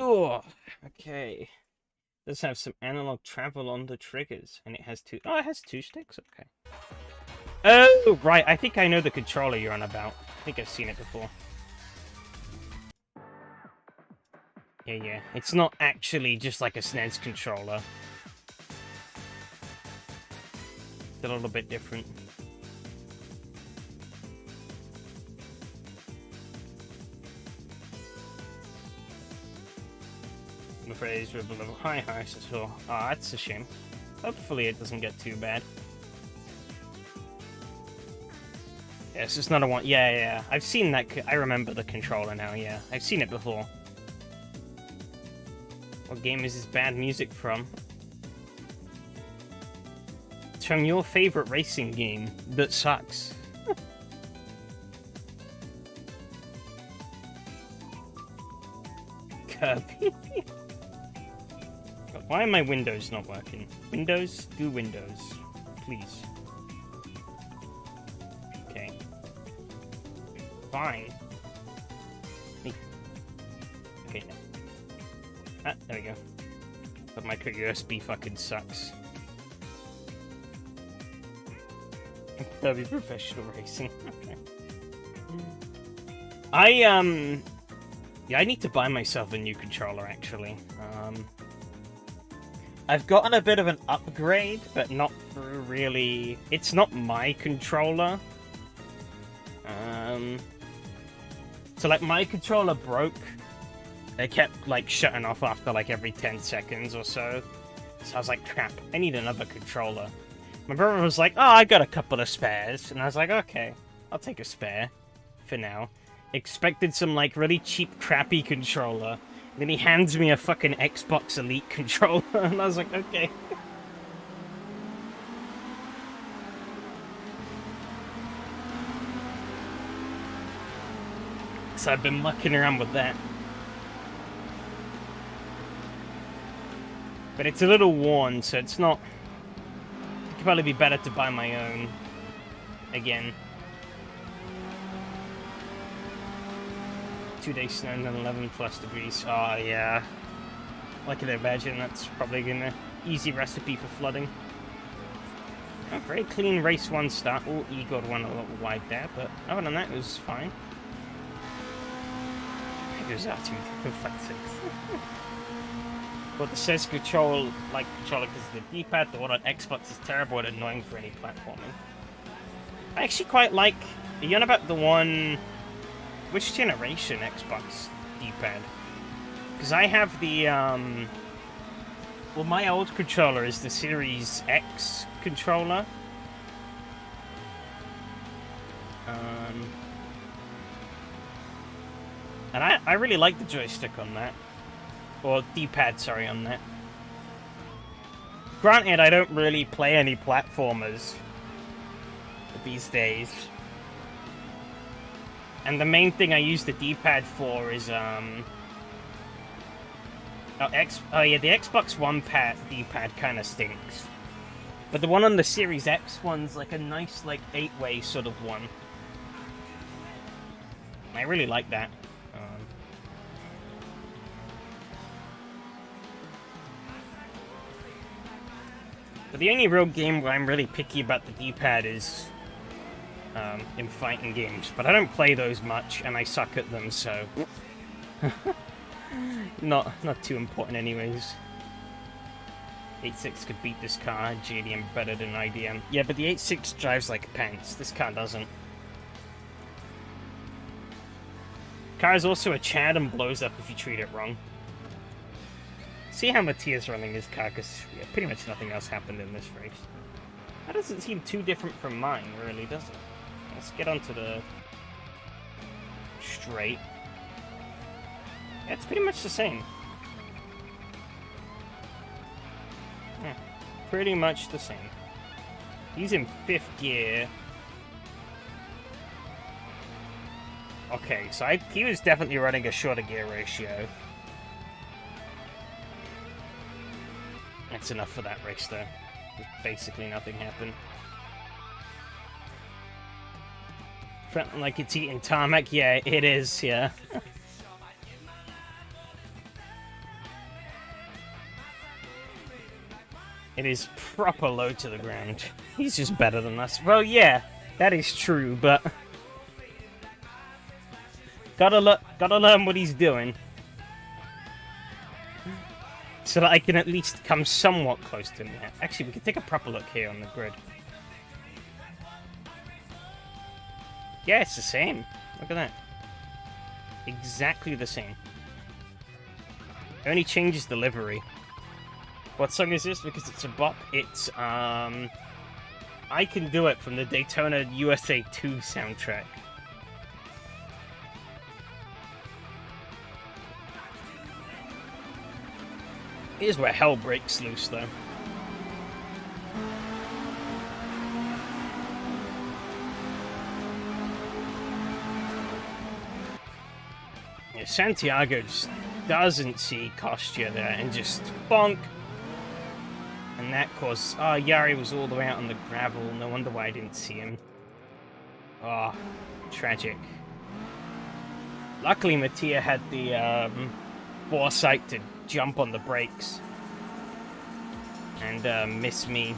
Oh, okay. does have some analog travel on the triggers, and it has two. Oh, it has two sticks. Okay. Oh, right. I think I know the controller you're on about. I think I've seen it before. Yeah. It's not actually just like a SNES controller. It's a little bit different. I'm afraid it's with a little high as well. Oh, that's a shame. Hopefully it doesn't get too bad. Yeah, it's just not a one. Yeah. I've seen that. I remember the controller now. Yeah, I've seen it before. What game is this bad music from? It's from your favorite racing game that sucks. Kirby. Why are my windows not working? Windows, do Windows, please. Okay. Fine. Okay. Ah, there we go. But micro USB fucking sucks. That'd be professional racing. Okay. Yeah, I need to buy myself a new controller, actually. I've gotten a bit of an upgrade, but not through really... It's not my controller. So, like, my controller broke. It kept, like, shutting off after, like, every 10 seconds or so. So I was like, crap, I need another controller. My brother was like, oh, I got a couple of spares. And I was like, okay, I'll take a spare for now. Expected some, like, really cheap, crappy controller. Then he hands me a fucking Xbox Elite controller, and I was like, okay. So I've been mucking around with that. But it's a little worn, so it's not... It could probably be better to buy my own again. 2-day snow and 11+ degrees. Oh, yeah. I can imagine that's probably gonna easy recipe for flooding. A very clean race 1 start. Oh, Igor went a little wide there, but other than that, it was fine. It goes out to 5-6. But the SNES controller because the D-pad, the one on Xbox is terrible and annoying for any platforming. I actually quite like... Are you on about the one... Which generation Xbox D-pad? Because I have the, Well, my old controller is the Series X controller. And I really like the joystick on that. Or D-pad, sorry, on that. Granted, I don't really play any platformers these days. And the main thing I use the D-pad for is, the Xbox One D-pad kind of stinks. But the one on the Series X one's like a nice, like, 8-way sort of one. I really like that. But the only real game where I'm really picky about the D-pad is in fighting games. But I don't play those much, and I suck at them, so... not too important anyways. 8.6 could beat this car, JDM better than IDM. Yeah, but the 8.6 drives like pants. This car doesn't. Car is also a Chad and blows up if you treat it wrong. See how Mattia's running his car, because pretty much nothing else happened in this race. That doesn't seem too different from mine, really, does it? Let's get onto the straight. Yeah, it's pretty much the same. Yeah, pretty much the same. He's in 5th gear. Okay, so he was definitely running a shorter gear ratio. That's enough for that race, though. Basically nothing happened. Felt like it's eating tarmac? Yeah, it is, yeah. It is proper low to the ground. He's just better than us. Well, yeah, that is true, but... Gotta learn what he's doing. So that I can at least come somewhat close to him. Actually, we can take a proper look here on the grid. Yeah, it's the same. Look at that. Exactly the same. Only changes the livery. What song is this? Because it's a bop. It's, I Can Do It from the Daytona USA 2 soundtrack. Here's where hell breaks loose, though. Yeah, Santiago just doesn't see Kostya there and just bonk. And that caused... Oh, Yari was all the way out on the gravel. No wonder why I didn't see him. Oh, tragic. Luckily, Mattia had the foresight to jump on the brakes and miss me.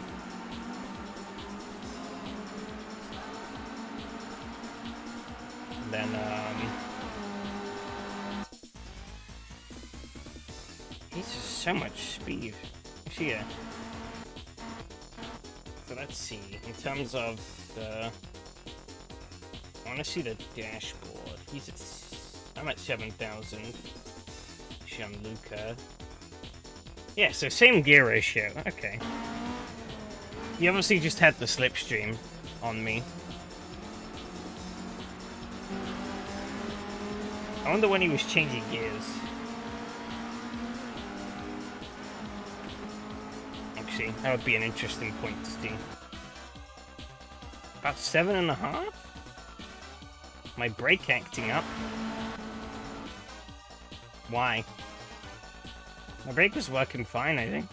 And then he's just so much speed. Actually, yeah. So let's see. In terms of the, I want to see the dashboard. He's at, I'm at 7,000. Gianluca. Yeah, so same gear ratio. Okay. He obviously just had the slipstream on me. I wonder when he was changing gears. Actually, that would be an interesting point to see. About 7.5? My brake acting up. Why? My brake was working fine, I think.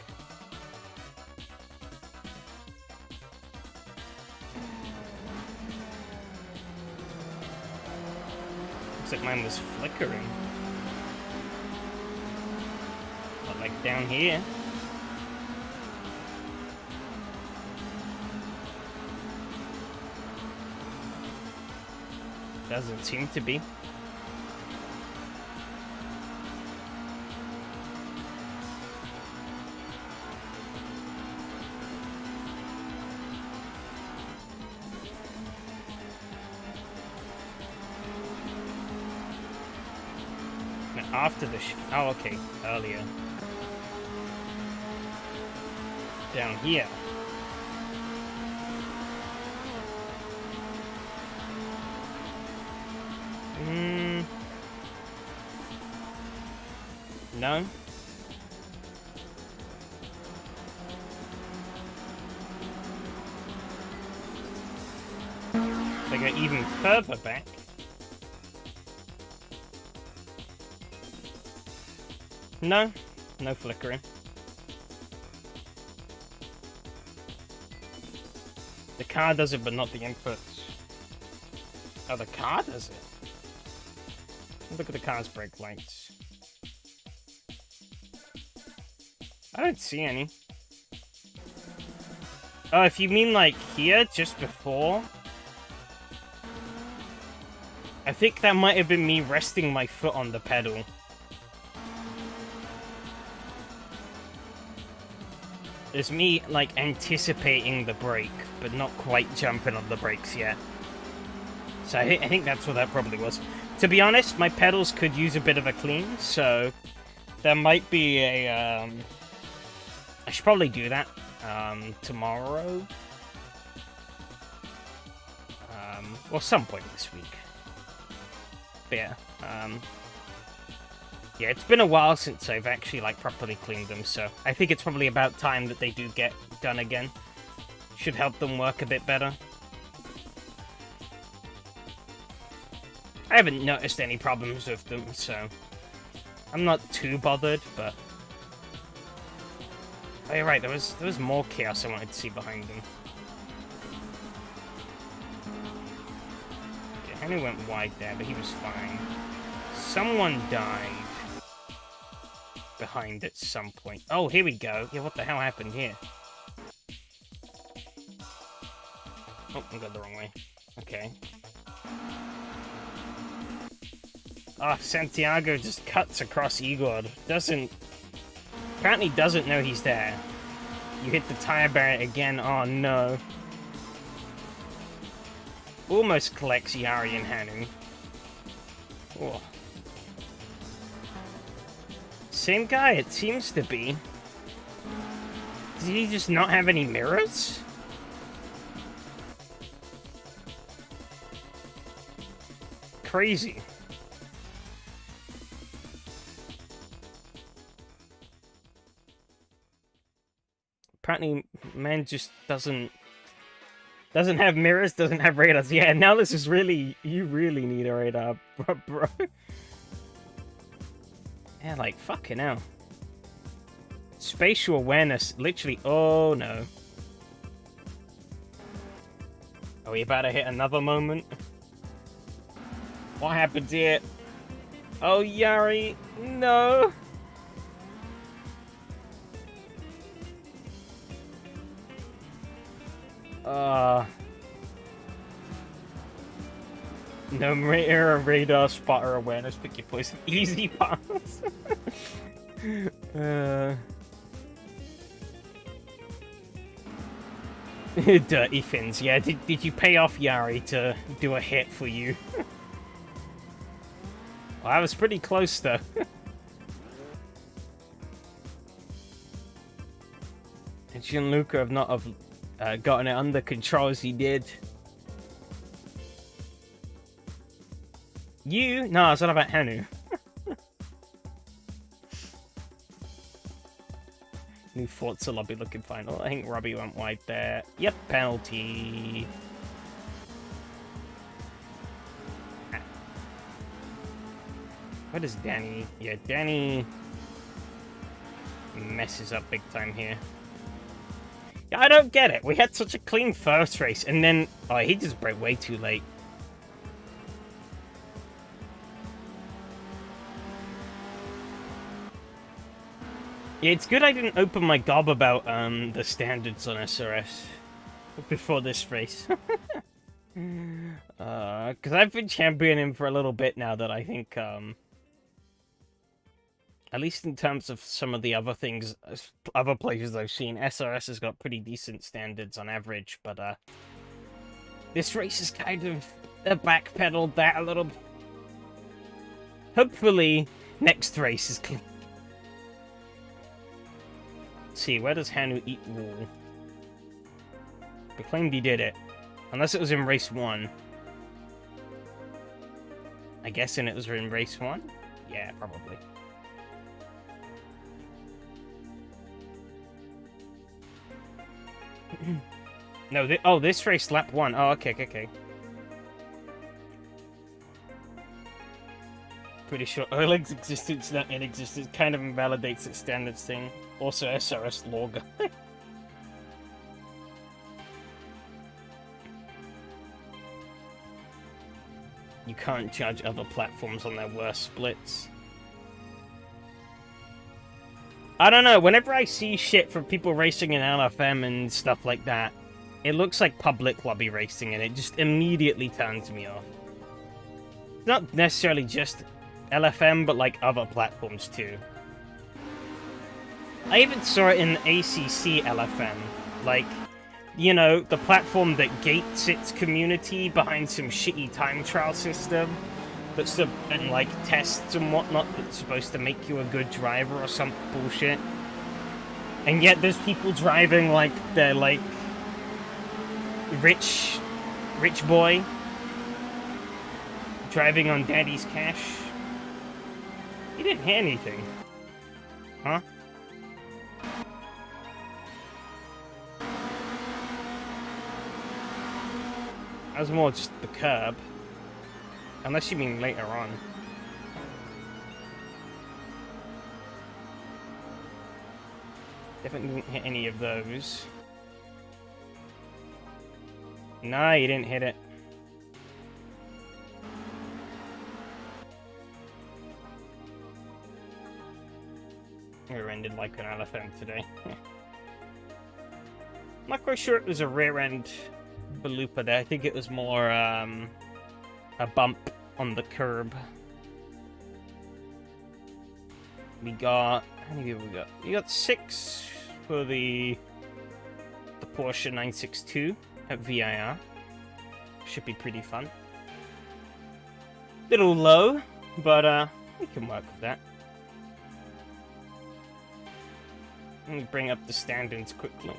Looks like mine was flickering. But like down here. Doesn't seem to be. After the oh, okay, earlier. Down here. No. They go even further back. No, no flickering. The car does it, but not the inputs. Oh, the car does it? Look at the car's brake lights. I don't see any. Oh, if you mean like here, just before? I think that might have been me resting my foot on the pedal. It's me, like, anticipating the brake, but not quite jumping on the brakes yet. So I think that's what that probably was. To be honest, my pedals could use a bit of a clean, so there might be a, I should probably do that, tomorrow. Or some point this week. But yeah, yeah, it's been a while since I've actually, like, properly cleaned them, so I think it's probably about time that they do get done again. Should help them work a bit better. I haven't noticed any problems with them, so I'm not too bothered, but... Oh, you're right, there was more chaos I wanted to see behind them. Okay, Henry went wide there, but he was fine. Someone died behind at some point. Oh, here we go. Yeah, what the hell happened here? Oh, I got the wrong way. Okay. Ah, Santiago just cuts across Igor. Apparently doesn't know he's there. You hit the tire barrier again. Oh no. Almost collects Yari and Hanu. Oh. Same guy, it seems to be. Did he just not have any mirrors? Crazy. Apparently, man just doesn't have mirrors, doesn't have radars. Yeah, now this is really, you really need a radar, bro. Yeah, like, fucking hell. Spatial awareness, literally, oh no. Are we about to hit another moment? What happened here? Oh, Yari, no. No radar, spotter awareness, pick your poison. Easy pass. Dirty fins. Yeah, did you pay off Yari to do a hit for you? Well, I was pretty close though. And Gianluca have not gotten it under control as he did. You? No, it's not about Hanu. New Forza lobby looking fine. Oh, I think Robbie went wide there. Yep, penalty. What is Danny? Yeah, Danny messes up big time here. Yeah, I don't get it. We had such a clean first race, and then... Oh, he just broke way too late. Yeah, it's good I didn't open my gob about the standards on SRS before this race. Because I've been championing for a little bit now that I think, at least in terms of some of the other things, other places I've seen, SRS has got pretty decent standards on average, but this race is kind of backpedaled that a little. Hopefully, next race is clean. Let's see, where does Hanu eat wool? They claimed he did it. Unless it was in race 1. I guess it was in race 1? Yeah, probably. No, this race lap 1. Oh, okay. Pretty sure Oleg's existence, not in existence, kind of invalidates its standards thing. Also, SRS log. You can't judge other platforms on their worst splits. I don't know, whenever I see shit from people racing in LFM and stuff like that, it looks like public lobby racing and it just immediately turns me off. Not necessarily just LFM, but like other platforms too. I even saw it in ACC LFM. Like, you know, the platform that gates its community behind some shitty time trial system that's and like tests and whatnot that's supposed to make you a good driver or some bullshit. And yet there's people driving like they're like rich boy driving on daddy's cash. He didn't hit anything. Huh? That was more just the curb. Unless you mean later on. Definitely didn't hit any of those. No, you didn't hit it. Rear-ended like an LFM today. I'm not quite sure it was a rear-end blooper there. I think it was more a bump on the curb. We got, how many people we got? We got 6 for the Porsche 962 at VIR. Should be pretty fun. Little low, but we can work with that. Let me bring up the standings quickly.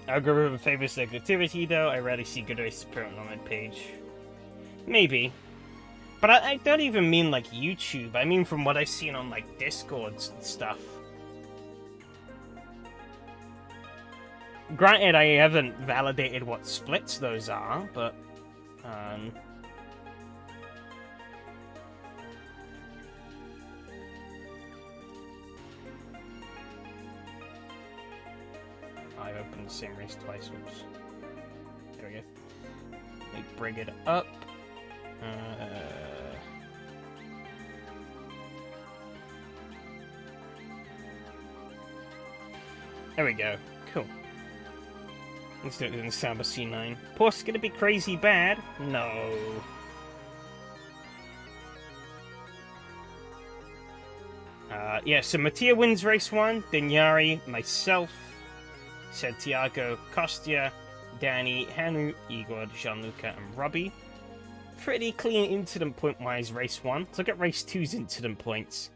Algorithm favors negativity, though. I rarely see good races appear on my page. Maybe. But I don't even mean, like, YouTube. I mean from what I've seen on, like, Discords and stuff. Granted, I haven't validated what splits those are, but... I've opened the same race twice, whoops. There we go. Let me bring it up. There we go. Cool. Let's do it in Samba C9. Porsche's gonna be crazy bad? No. Yeah, so Mattia wins race 1, then Yari, myself, Santiago, Kostya, Danny, Hanu, Igor, Gianluca, and Robbie. Pretty clean incident point-wise race 1. Let's look at race 2's incident points.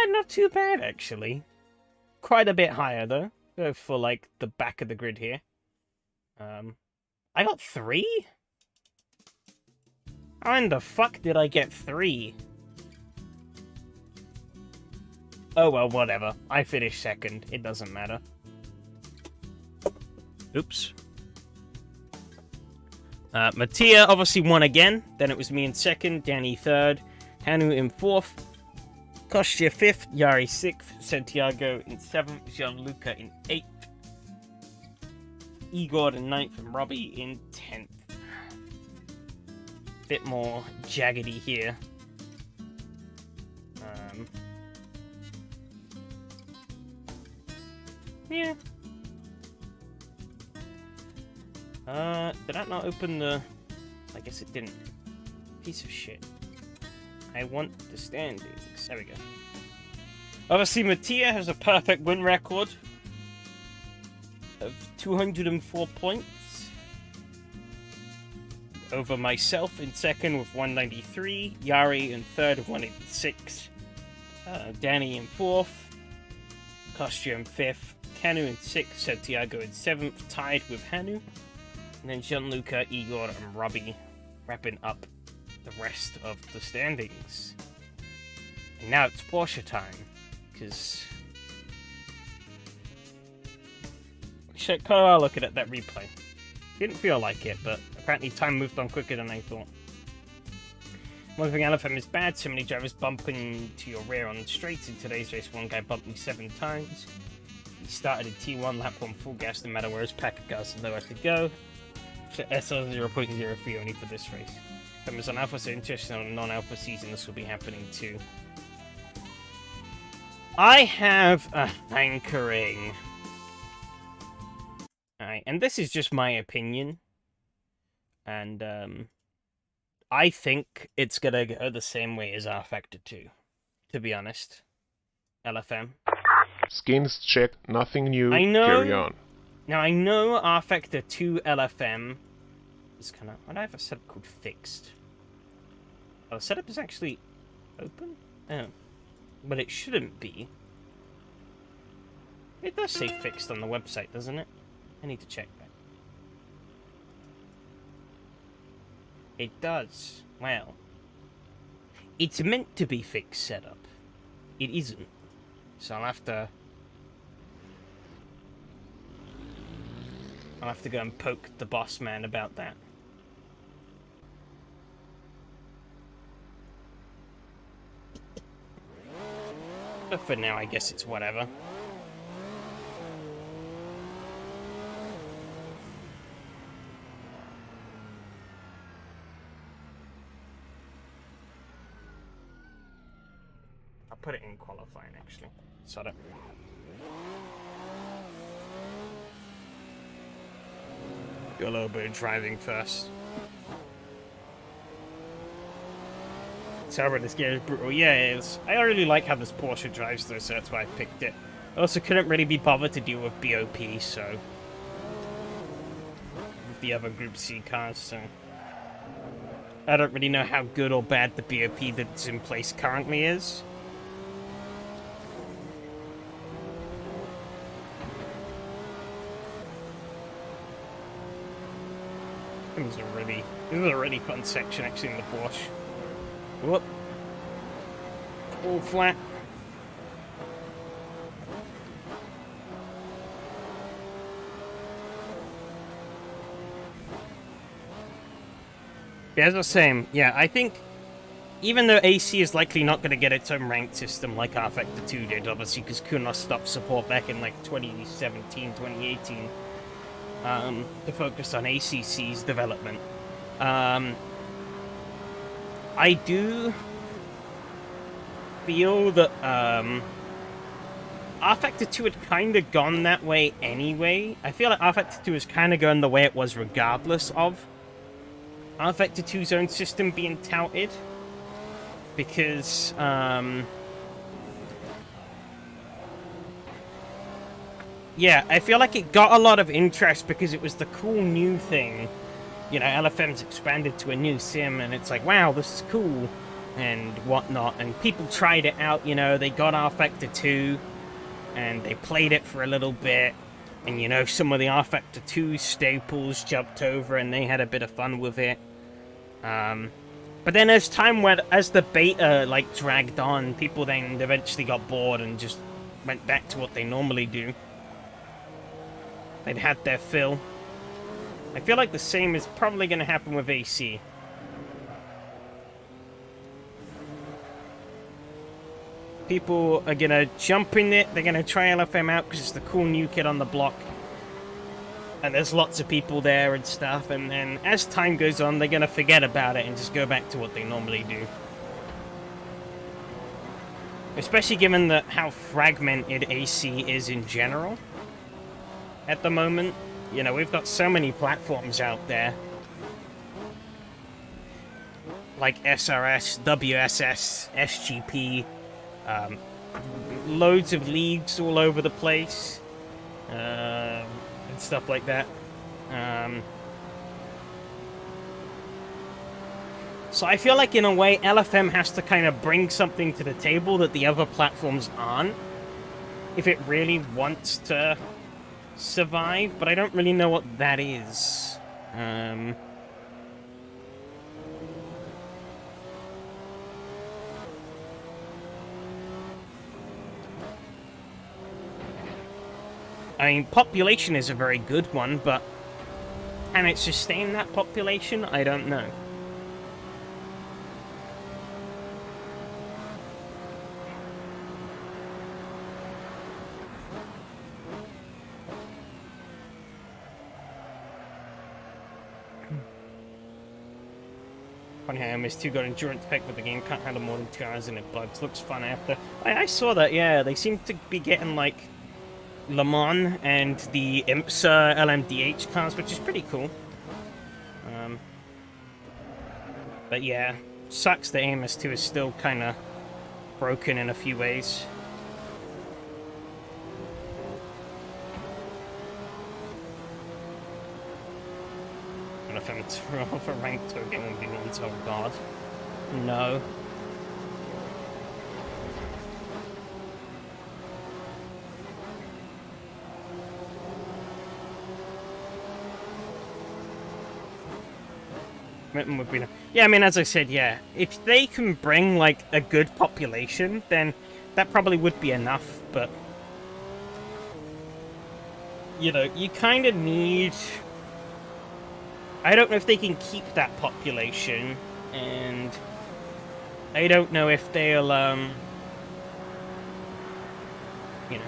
Not too bad, actually. Quite a bit higher, though, for, like, the back of the grid here. I got 3? How in the fuck did I get 3? Oh, well, whatever. I finished second. It doesn't matter. Oops. Mattia obviously won again. Then it was me in second, Danny third, Hanu in fourth, Kostya fifth, Yari sixth, Santiago in seventh, Gianluca in eighth, Igor in ninth, and Robbie in 10th. Bit more jaggedy here. Yeah. Did that not open the... I guess it didn't. Piece of shit. I want the standings. There we go. Obviously, Mattia has a perfect win record of 204 points. Over myself in second with 193. Yari in third with 186. Danny in fourth. Kostya in fifth. Hanu in sixth. Santiago in seventh. Tied with Hanu. And then Gianluca, Igor, and Robbie wrapping up the rest of the standings. And now it's Porsche time, because... Shit, quite a while looking at that replay. Didn't feel like it, but apparently time moved on quicker than I thought. One thing LFM is bad, so many drivers bumping to your rear on straights. In today's race, one guy bumped me 7 times. He started in T1, lap 1 full gas, no matter where his pack of gas and nowhere to go. So SR 0.03 only for this race. If I'm on Alpha, so interested in a non-Alpha season, this will be happening too. I have a hankering. Alright, and this is just my opinion. And, I think it's gonna go the same way as R Factor 2, to be honest. LFM. Skins checked, nothing new, I know, carry on. Now, I know R Factor 2 LFM is kind of... Why do I have a setup called fixed? Oh, the setup is actually open? Oh. But it shouldn't be. It does say fixed on the website, doesn't it? I need to check that. It does. Well. It's meant to be fixed setup. It isn't. So I'll have to go and poke the boss man about that. But for now, I guess it's whatever. I'll put it in qualifying, actually. Sod it. Do a little bit of driving first. Sorry, this game is brutal. Yeah, it is. I really like how this Porsche drives, though, so that's why I picked it. I also couldn't really be bothered to deal with BOP, so... with the other Group C cars, so... I don't really know how good or bad the BOP that's in place currently is. This is a really fun section, actually, in the Porsche. Whoop. All flat. Yeah, as I was saying, yeah, I think even though AC is likely not going to get its own ranked system like R Factor 2 did, obviously, because Kunos stopped support back in like 2017, 2018, to focus on ACC's development. I do feel that R Factor 2 had kind of gone that way anyway. I feel like R Factor 2 is kind of going the way it was regardless of R Factor 2's own system being touted. Because, yeah, I feel like it got a lot of interest because it was the cool new thing. You know, LFM's expanded to a new sim, and it's like, wow, this is cool, and whatnot. And people tried it out, you know, they got R Factor 2, and they played it for a little bit. And, you know, some of the R Factor 2 staples jumped over, and they had a bit of fun with it. But then as the beta, like, dragged on, people then eventually got bored and just went back to what they normally do. They'd had their fill. I feel like the same is probably going to happen with AC. People are going to jump in it, they're going to try LFM out because it's the cool new kid on the block. And there's lots of people there and stuff, and then as time goes on, they're going to forget about it and just go back to what they normally do. Especially given how fragmented AC is in general at the moment. You know, we've got so many platforms out there. Like SRS, WSS, SGP, loads of leagues all over the place. And stuff like that. So I feel like, in a way, LFM has to kind of bring something to the table that the other platforms aren't, if it really wants to survive, but I don't really know what that is. I mean, population is a very good one, but can it sustain that population? I don't know. Funny how MS2 got endurance pack, but the game can't handle more than 2 hours and it bugs. Looks fun after. I saw that, yeah. They seem to be getting, like, Le Mans and the IMSA LMDH cars, which is pretty cool. But yeah, sucks that MS2 is still kind of broken in a few ways. And if I'm thrown off a rank to a game and be means, oh god. No. Would be, yeah, I mean, as I said, yeah, if they can bring, like, a good population, then that probably would be enough, but, you know, you kind of need, I don't know if they can keep that population, and I don't know if they'll, you know.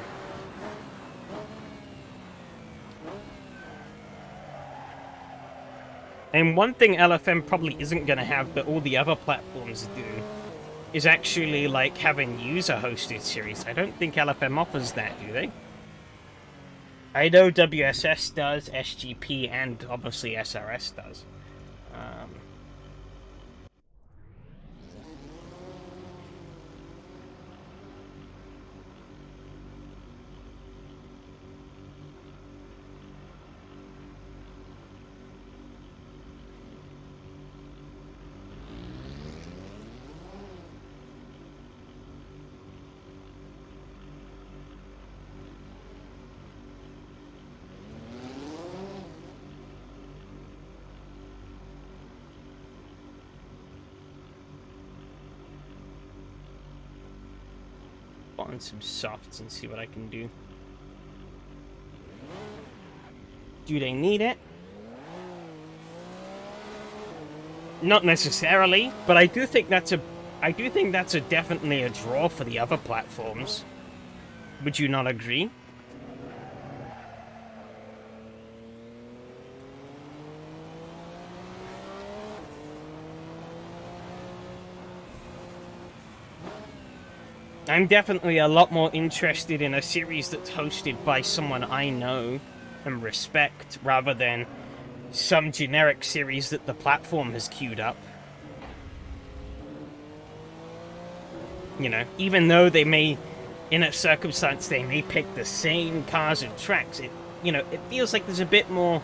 And one thing LFM probably isn't going to have that all the other platforms do is actually like having user-hosted series. I don't think LFM offers that, do they? I know WSS does, SGP, and obviously SRS does. On some softs and see what I can do. Do they need it? Not necessarily, but I do think that's definitely a draw for the other platforms. Would you not agree? I'm definitely a lot more interested in a series that's hosted by someone I know and respect, rather than some generic series that the platform has queued up. You know, even though they may, in a circumstance, they may pick the same cars and tracks, it feels like there's a bit more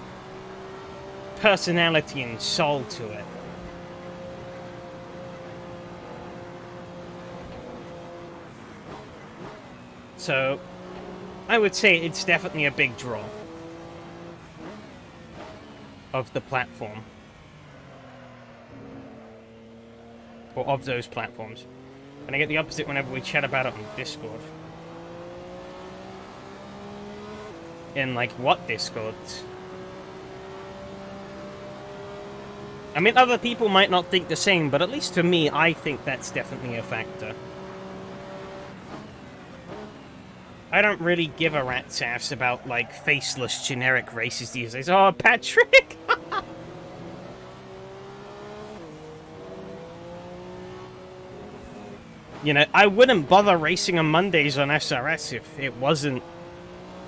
personality and soul to it. So, I would say it's definitely a big draw of the platform. Or of those platforms. And I get the opposite whenever we chat about it on Discord. In, like, what Discords? I mean, other people might not think the same, but at least for me, I think that's definitely a factor. I don't really give a rat's ass about, like, faceless generic races these days. Oh, Patrick! You know, I wouldn't bother racing on Mondays on SRS if it wasn't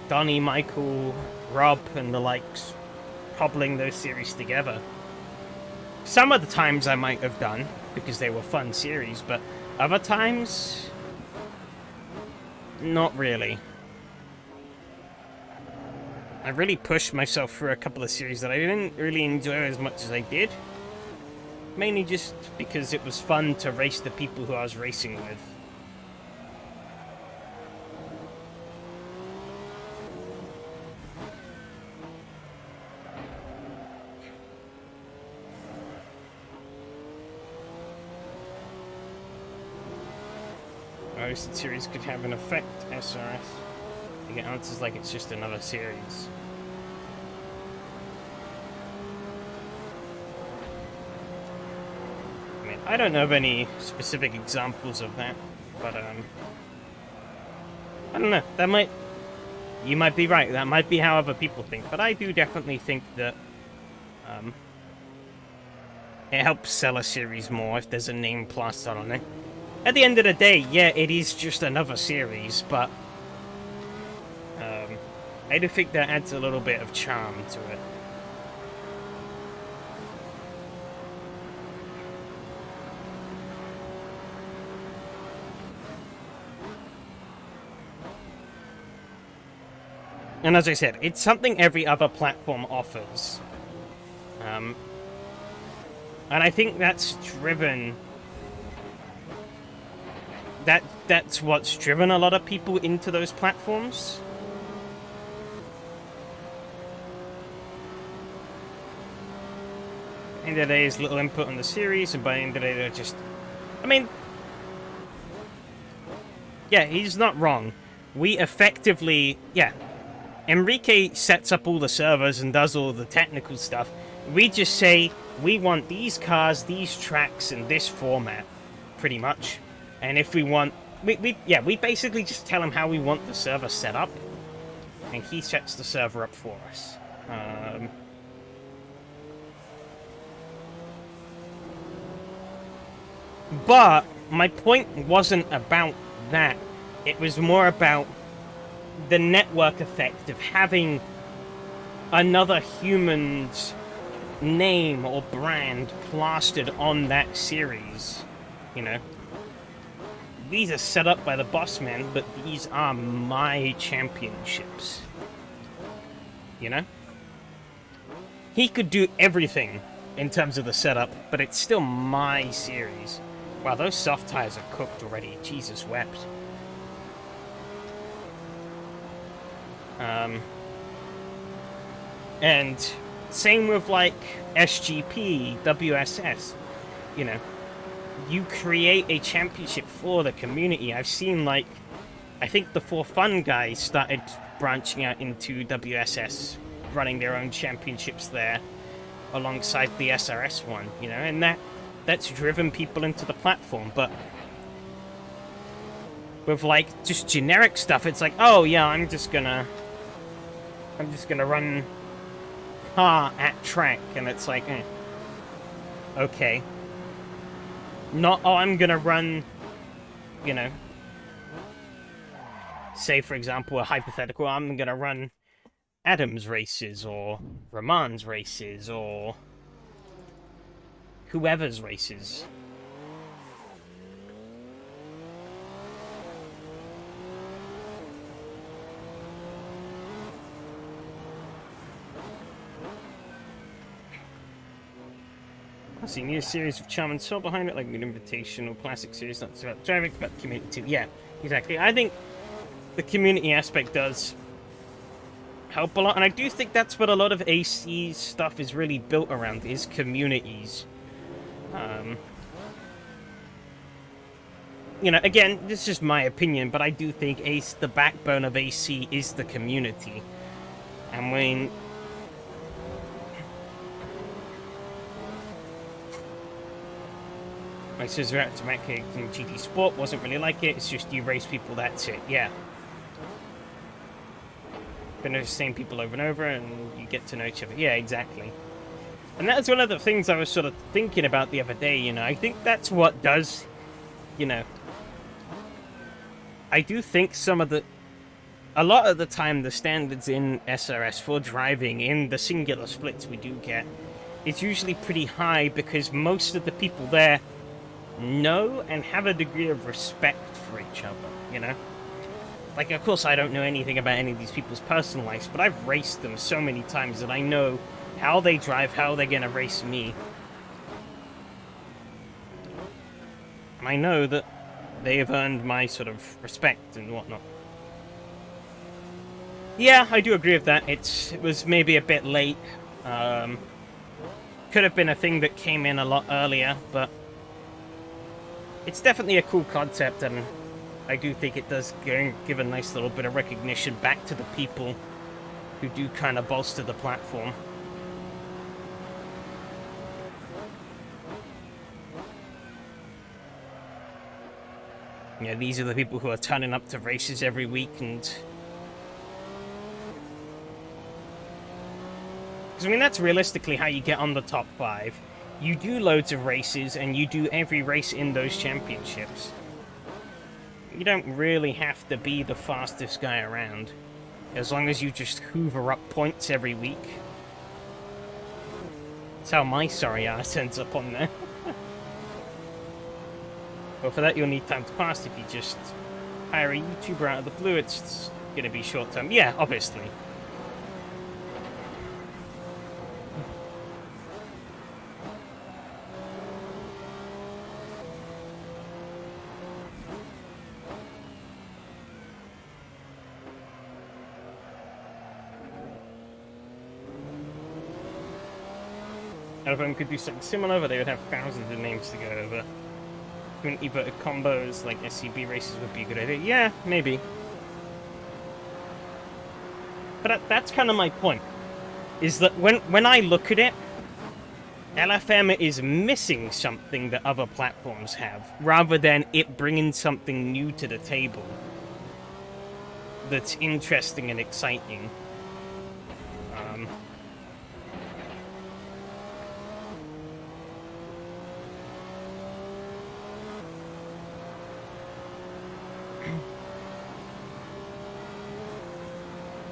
Donnie, Michael, Rob, and the likes cobbling those series together. Some of the times I might have done, because they were fun series, but other times... not really. I really pushed myself through a couple of series that I didn't really enjoy as much as I did. Mainly just because it was fun to race the people who I was racing with. Hosted series could have an effect, SRS. You get answers like it's just another series. I mean, I don't know of any specific examples of that, but I don't know. That might... you might be right. That might be how other people think, but I do definitely think that it helps sell a series more if there's a name plastered on it. At the end of the day, yeah, it is just another series, but I do think that adds a little bit of charm to it. And as I said, it's something every other platform offers. And I think that's driven... That's what's driven a lot of people into those platforms. At the end of the day, is little input on the series, and by the end of the day, they're just... I mean... yeah, he's not wrong. We effectively... yeah. Enrique sets up all the servers and does all the technical stuff. We just say, we want these cars, these tracks, and this format. Pretty much. And if we want... we basically just tell him how we want the server set up. And he sets the server up for us. But my point wasn't about that. It was more about the network effect of having another human's name or brand plastered on that series. You know, these are set up by the boss man, but these are my championships. You know? He could do everything in terms of the setup, but it's still my series. Wow, those soft tires are cooked already. Jesus wept. And same with, like, SGP, WSS. You know, you create a championship for the community. I've seen, like, I think the For Fun guys started branching out into WSS, running their own championships there alongside the SRS one, you know, and that's driven people into the platform. But with, like, just generic stuff, it's like, oh yeah, I'm just gonna run car at track, and it's like, okay. Not, oh, I'm gonna run, you know, say for example a hypothetical, I'm gonna run Adams races or Ramon's races or whoever's races. I see new series of charm and soul behind it, like an invitational classic series, not about driving, but community too. Yeah, exactly. I think the community aspect does help a lot, and I do think that's what a lot of AC stuff is really built around, is communities. You know, again, this is just my opinion, but I do think the backbone of AC is the community. And when like says we're out to make it in GT Sport, wasn't really like it, it's just you race people, that's it, yeah. Been the same people over and over, and you get to know each other. Yeah, exactly. And that's one of the things I was sort of thinking about the other day, you know. I think that's what does, you know, I do think a lot of the time the standards in SRS for driving in the singular splits we do get, it's usually pretty high because most of the people there know and have a degree of respect for each other, you know? Like, of course, I don't know anything about any of these people's personal lives, but I've raced them so many times that I know how they drive, how they're gonna race me. And I know that they have earned my sort of respect and whatnot. Yeah, I do agree with that. It was maybe a bit late. Could have been a thing that came in a lot earlier, but it's definitely a cool concept, and I do think it does give a nice little bit of recognition back to the people who do kind of bolster the platform. Yeah, these are the people who are turning up to races every week, and because, I mean, that's realistically how you get on the top 5. You do loads of races, and you do every race in those championships. You don't really have to be the fastest guy around, as long as you just hoover up points every week. That's how my sorry ass ends up on there. Well, for that you'll need time to pass. If you just hire a YouTuber out of the blue, it's going to be short term. Yeah, obviously. If them could do something similar, but they would have thousands of names to go over. Community voted combos like SCB races would be a good idea. Yeah, maybe. But that's kind of my point. Is that when I look at it, LFM is missing something that other platforms have, rather than it bringing something new to the table that's interesting and exciting.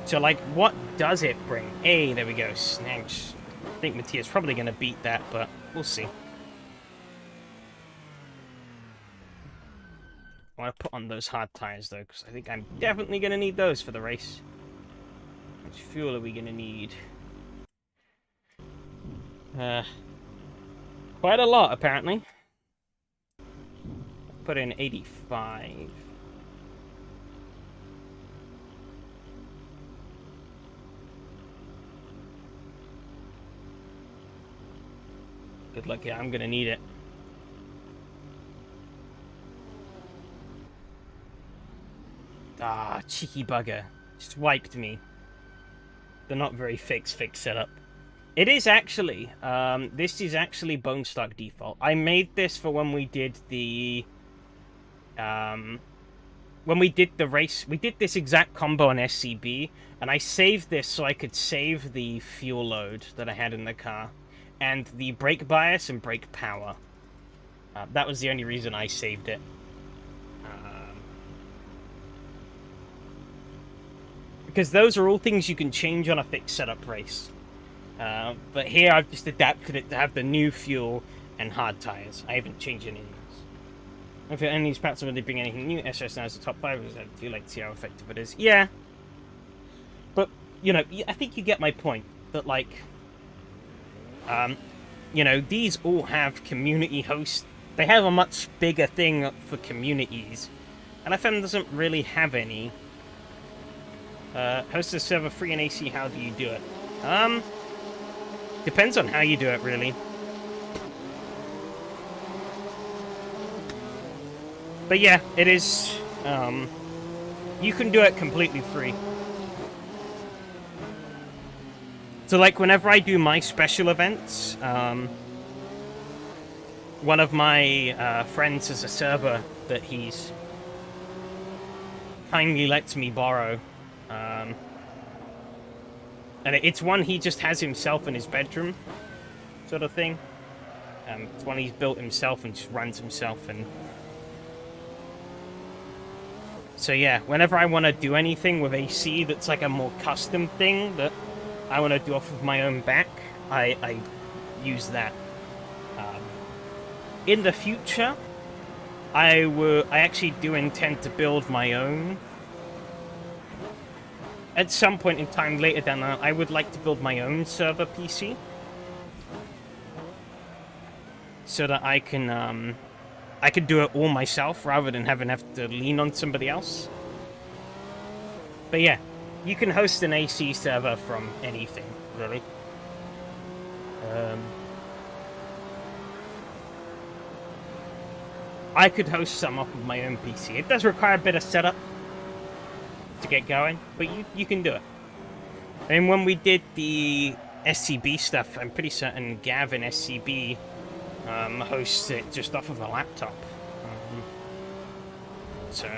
So, like, what does it bring? Hey, there we go, snags. I think Mattia's probably going to beat that, but we'll see. I want to put on those hard tires, though, because I think I'm definitely going to need those for the race. How much fuel are we going to need? Quite a lot, apparently. Put in 85. Good luck, yeah, I'm gonna need it. Ah, cheeky bugger. Just wiped me. They're not very fix setup. It is actually, this is actually bone stock default. I made this for when we did the, when we did the race. We did this exact combo on SCB, and I saved this so I could save the fuel load that I had in the car, and the brake bias and brake power. That was the only reason I saved it. Because those are all things you can change on a fixed setup race. But here I've just adapted it to have the new fuel and hard tires. I haven't changed any of those. If any of these parts really bring anything new, SRS now is the top 5. I do like to see how effective it is. Yeah. But, you know, I think you get my point. That, like, you know, these all have community hosts. They have a much bigger thing for communities. And FM doesn't really have any. Host a server free and AC, how do you do it? Depends on how you do it, really. But yeah, it is, you can do it completely free. So, like, whenever I do my special events, one of my friends has a server that he's kindly lets me borrow. And it's one he just has himself in his bedroom, sort of thing. It's one he's built himself and just runs himself. And so yeah, whenever I want to do anything with AC that's like a more custom thing that I want to do off of my own back, I use that. In the future, I actually do intend to build my own. At some point in time later down the line, I would like to build my own server PC. So that I can do it all myself rather than have to lean on somebody else. But yeah, you can host an AC server from anything, really. I could host some off of my own PC. It does require a bit of setup to get going, but you can do it. And when we did the SCB stuff, I'm pretty certain Gavin SCB hosts it just off of a laptop. So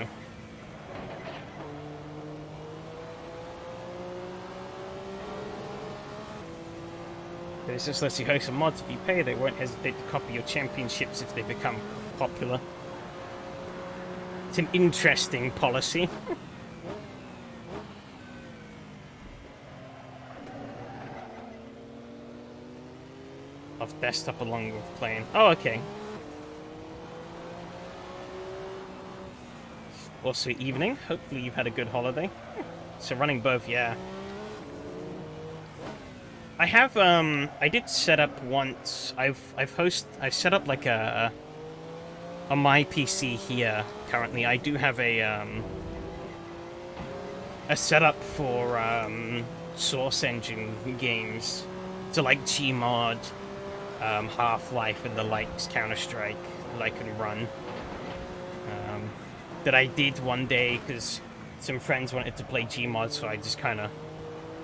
this just lets you host some mods if you pay. They won't hesitate to copy your championships if they become popular. It's an interesting policy. Of desktop along with playing. Oh, okay. Also evening. Hopefully you've had a good holiday. So running both, yeah. I have I did set up once. I've set up like a on my PC here currently. I do have a setup for Source Engine games. So like Gmod, Half-Life and the likes, Counter-Strike that I can run. That I did one day because some friends wanted to play Gmod, so I just kind of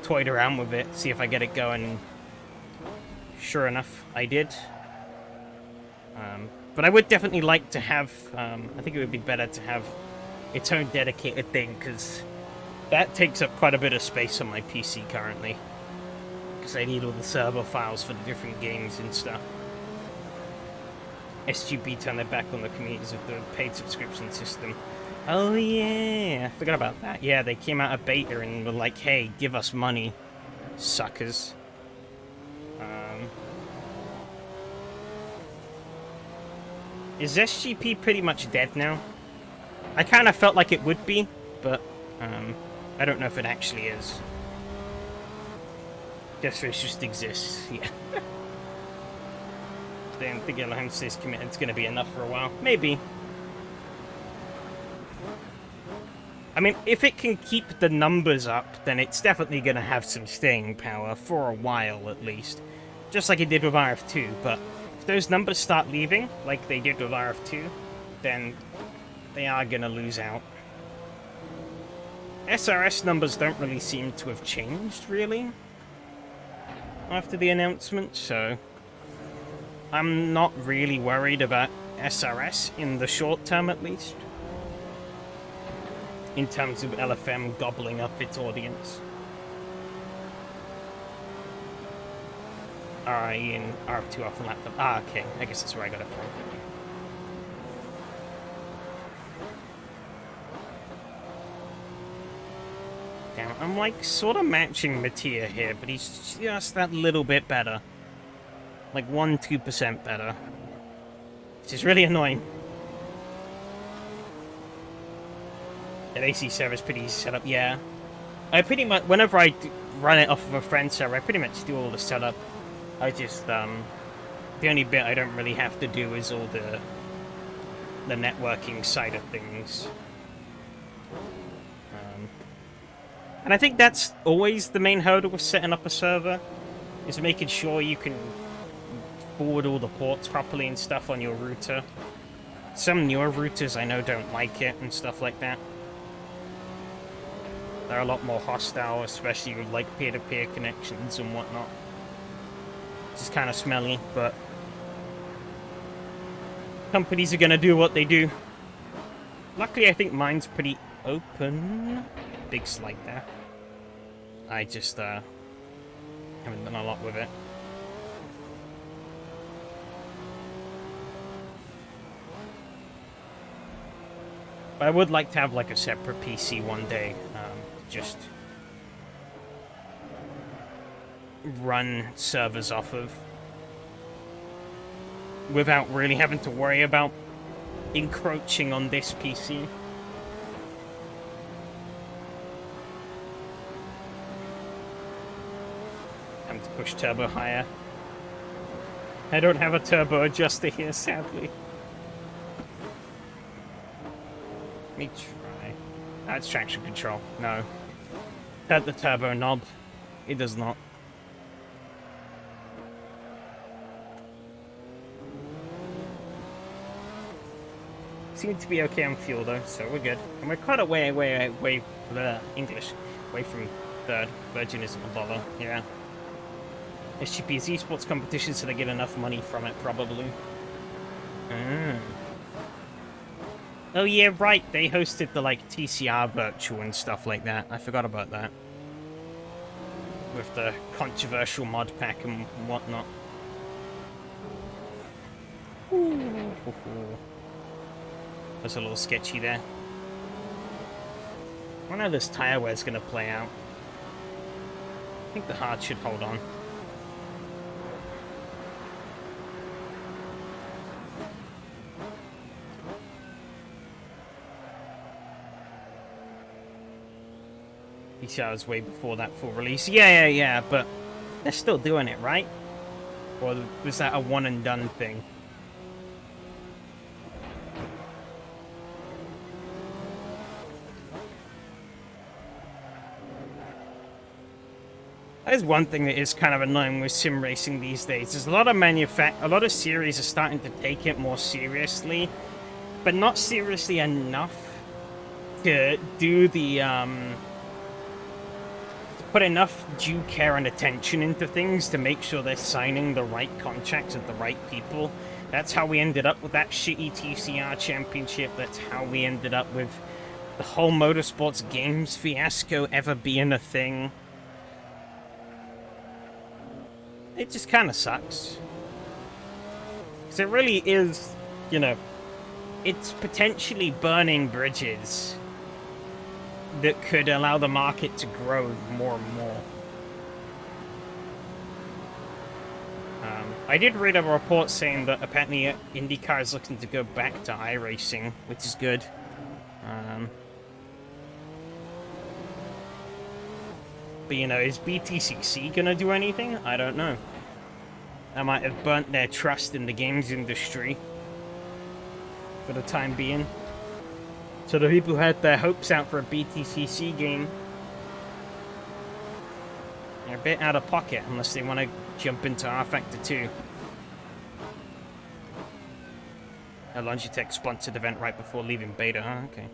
toyed around with it, see if I get it going. Sure enough, I did. But I would definitely like to have, I think it would be better to have its own dedicated thing, because that takes up quite a bit of space on my PC currently. Because I need all the server files for the different games and stuff. SGB turned their back on the communities of the paid subscription system. Oh yeah, I forgot about that. Yeah, they came out of beta and were like, hey, give us money, suckers. Is SGP pretty much dead now? I kind of felt like it would be, but I don't know if it actually is. Guess it just exists, yeah. Then the Gilliam says commitment's gonna be enough for a while. Maybe. I mean, if it can keep the numbers up, then it's definitely gonna have some staying power for a while at least. Just like it did with RF2, but if those numbers start leaving, like they did with RF2, then they are gonna lose out. SRS numbers don't really seem to have changed, really, after the announcement, so I'm not really worried about SRS in the short term, at least, in terms of LFM gobbling up its audience. RI and RF2 off the laptop. Ah, okay, I guess that's where I got it from. Damn, I'm like sort of matching Mattia here, but he's just that little bit better. Like 1-2% better. Which is really annoying. That AC server is pretty easy to set up, yeah. I pretty much, whenever I run it off of a friend server, I pretty much do all the setup. I just, the only bit I don't really have to do is all the networking side of things. And I think that's always the main hurdle with setting up a server, is making sure you can forward all the ports properly and stuff on your router. Some newer routers I know don't like it and stuff like that. They're a lot more hostile, especially with like peer-to-peer connections and whatnot. It's kind of smelly, but companies are gonna do what they do. Luckily, I think mine's pretty open. Big slide there. I just haven't done a lot with it. But I would like to have like a separate PC one day, just run servers off of without really having to worry about encroaching on this PC. Time to push turbo higher. I don't have a turbo adjuster here, sadly. Let me try. That's traction control. No. Hurt the turbo knob. It does not. Seem to be okay on fuel though, so we're good. And we're quite a way English. Away from third. Virgin isn't a bother. Yeah. SGP is esports competition, so they get enough money from it, probably. Oh yeah, right, they hosted the, like, TCR virtual and stuff like that. I forgot about that. With the controversial mod pack and whatnot. Ooh. That's a little sketchy there. I wonder how this tire wear's gonna play out. I think the hard should hold on. PCR was way before that full release. Yeah, but they're still doing it, right? Or was that a one and done thing? That is one thing that is kind of annoying with sim racing these days. There's a lot of series are starting to take it more seriously, but not seriously enough to do the put enough due care and attention into things to make sure they're signing the right contracts with the right people. That's how we ended up with that shitty TCR championship. That's how we ended up with the whole motorsports games fiasco ever being a thing. It just kind of sucks. Because it really is, you know, it's potentially burning bridges that could allow the market to grow more and more. I did read a report saying that apparently IndyCar is looking to go back to iRacing, which is good. But, you know, is BTCC gonna do anything? I don't know. That might have burnt their trust in the games industry for the time being. So the people who had their hopes out for a BTCC game, they're a bit out of pocket unless they want to jump into R Factor 2. A Logitech sponsored event right before leaving beta, huh? Okay.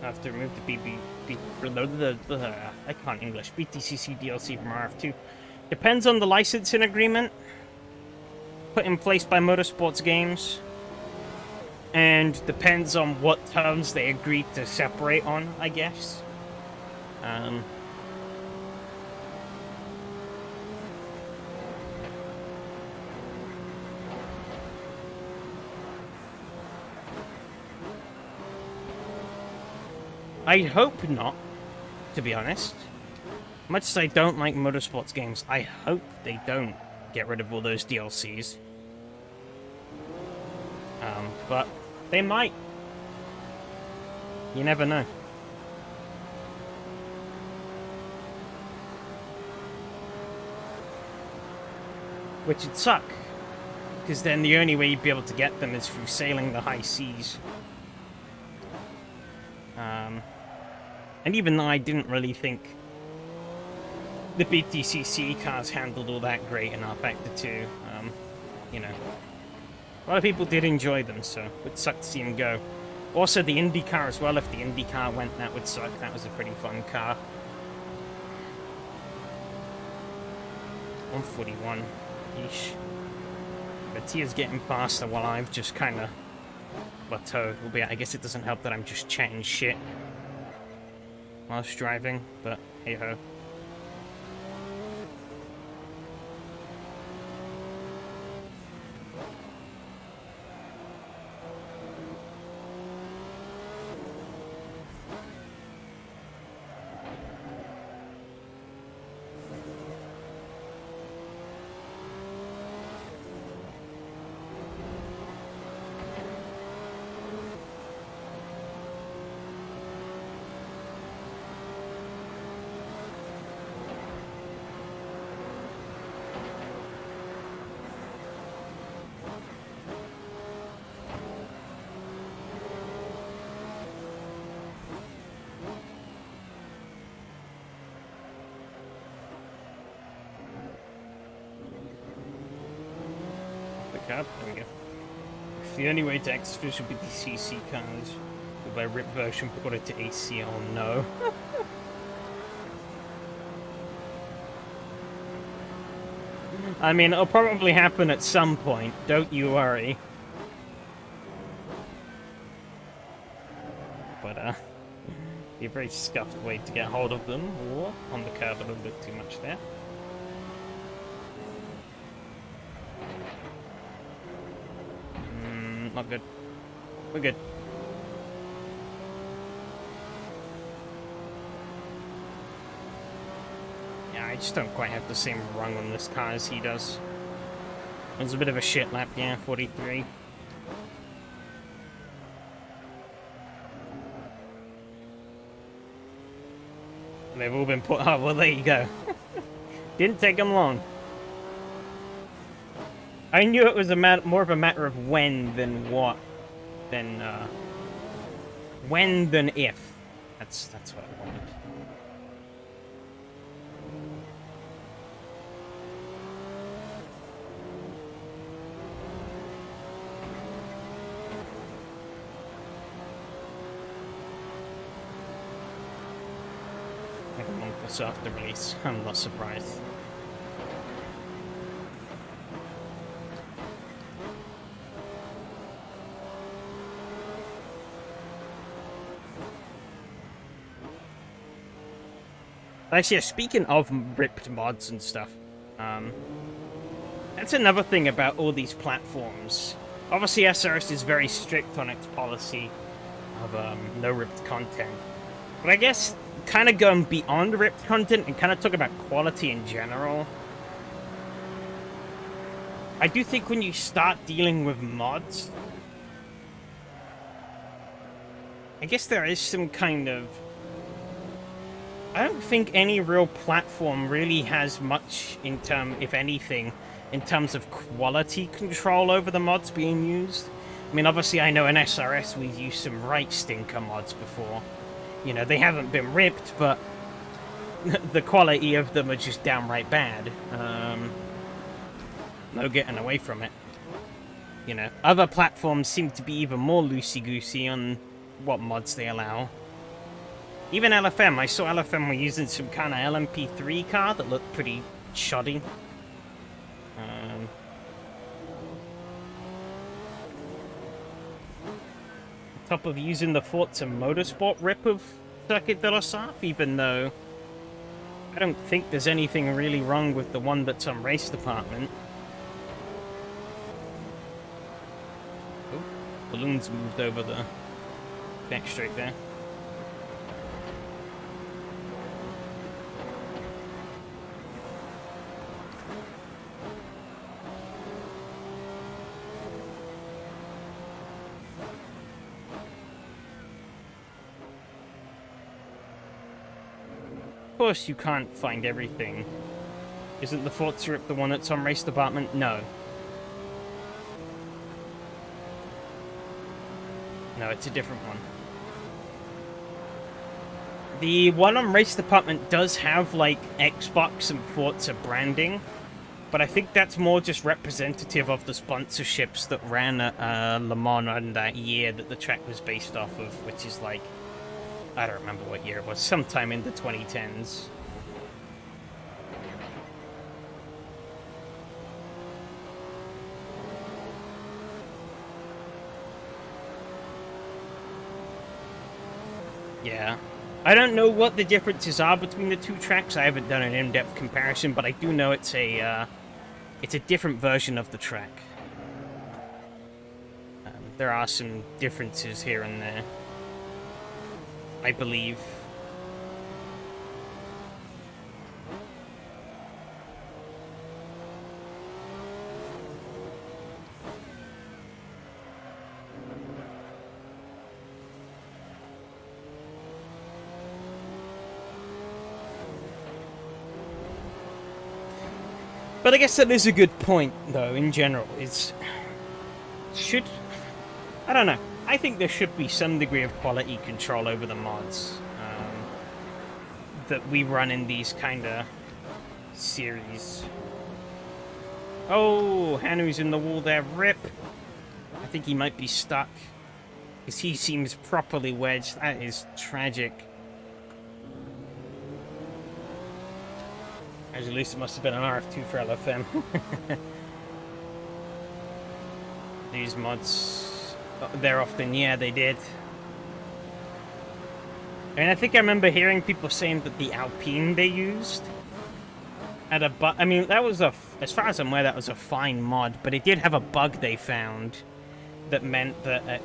I have to remove the I can't English. BTCC DLC from RF2. Depends on the licensing agreement put in place by Motorsports Games. And depends on what terms they agreed to separate on, I guess. I hope not, to be honest. Much as I don't like Motorsports Games, I hope they don't get rid of all those DLCs. But they might. You never know. Which would suck. Because then the only way you'd be able to get them is through sailing the high seas. And even though I didn't really think the BTCC cars handled all that great in R Factor 2, you know, a lot of people did enjoy them, so it would suck to see them go. Also, the Indy car as well. If the Indy car went, that would suck. That was a pretty fun car. 141. Yeesh. But Tia's getting faster while I've just kind of plateaued. Albeit, I guess it doesn't help that I'm just chatting shit whilst driving, but hey ho. There we go. If the only way to access should be the CC cars, or by RIP version put it to ACL, no. I mean, it'll probably happen at some point, don't you worry. But, be a very scuffed way to get hold of them, or on the curb a little bit too much there. Not good. We're good. Yeah, I just don't quite have the same rung on this car as he does. It was a bit of a shit lap, yeah, 43. And they've all been put... Oh, well, there you go. Didn't take them long. I knew it was more of a matter of when than what, than when than if. That's what I wanted. Like a month or so after release, I'm not surprised. Actually, yeah, speaking of ripped mods and stuff, that's another thing about all these platforms. Obviously, SRS is very strict on its policy of no ripped content. But I guess kind of going beyond ripped content and kind of talk about quality in general. I do think when you start dealing with mods, I guess there is some kind of... I don't think any real platform really has much if anything, in terms of quality control over the mods being used. I mean, obviously I know in SRS we've used some right stinker mods before. You know, they haven't been ripped, but the quality of them are just downright bad. No getting away from it. You know, other platforms seem to be even more loosey-goosey on what mods they allow. Even LFM, I saw LFM were using some kind of LMP3 car that looked pretty shoddy. On top of using the Forza Motorsport rip of Circuit de la Sarthe, even though I don't think there's anything really wrong with the one that's on Race Department. Oh, balloons moved over the back straight there. Of course you can't find everything. Isn't the Forza Rip the one that's on Race Department? No. No, it's a different one. The one on Race Department does have, like, Xbox and Forza branding, but I think that's more just representative of the sponsorships that ran at Le Mans in that year that the track was based off of, which is, like, I don't remember what year it was, sometime in the 2010s. Yeah. I don't know what the differences are between the two tracks. I haven't done an in-depth comparison, but I do know it's a different version of the track. There are some differences here and there, I believe. But I guess that is a good point, though, in general. I don't know. I think there should be some degree of quality control over the mods that we run in these kind of series. Oh, Hanu's in the wall there. Rip. I think he might be stuck, because he seems properly wedged. That is tragic. At least it must have been an RF2 for LFM. These mods, they're often, yeah, they did. I mean, I think I remember hearing people saying that the Alpine they used had a bug. I mean, that was as far as I'm aware, that was a fine mod, but it did have a bug they found that meant that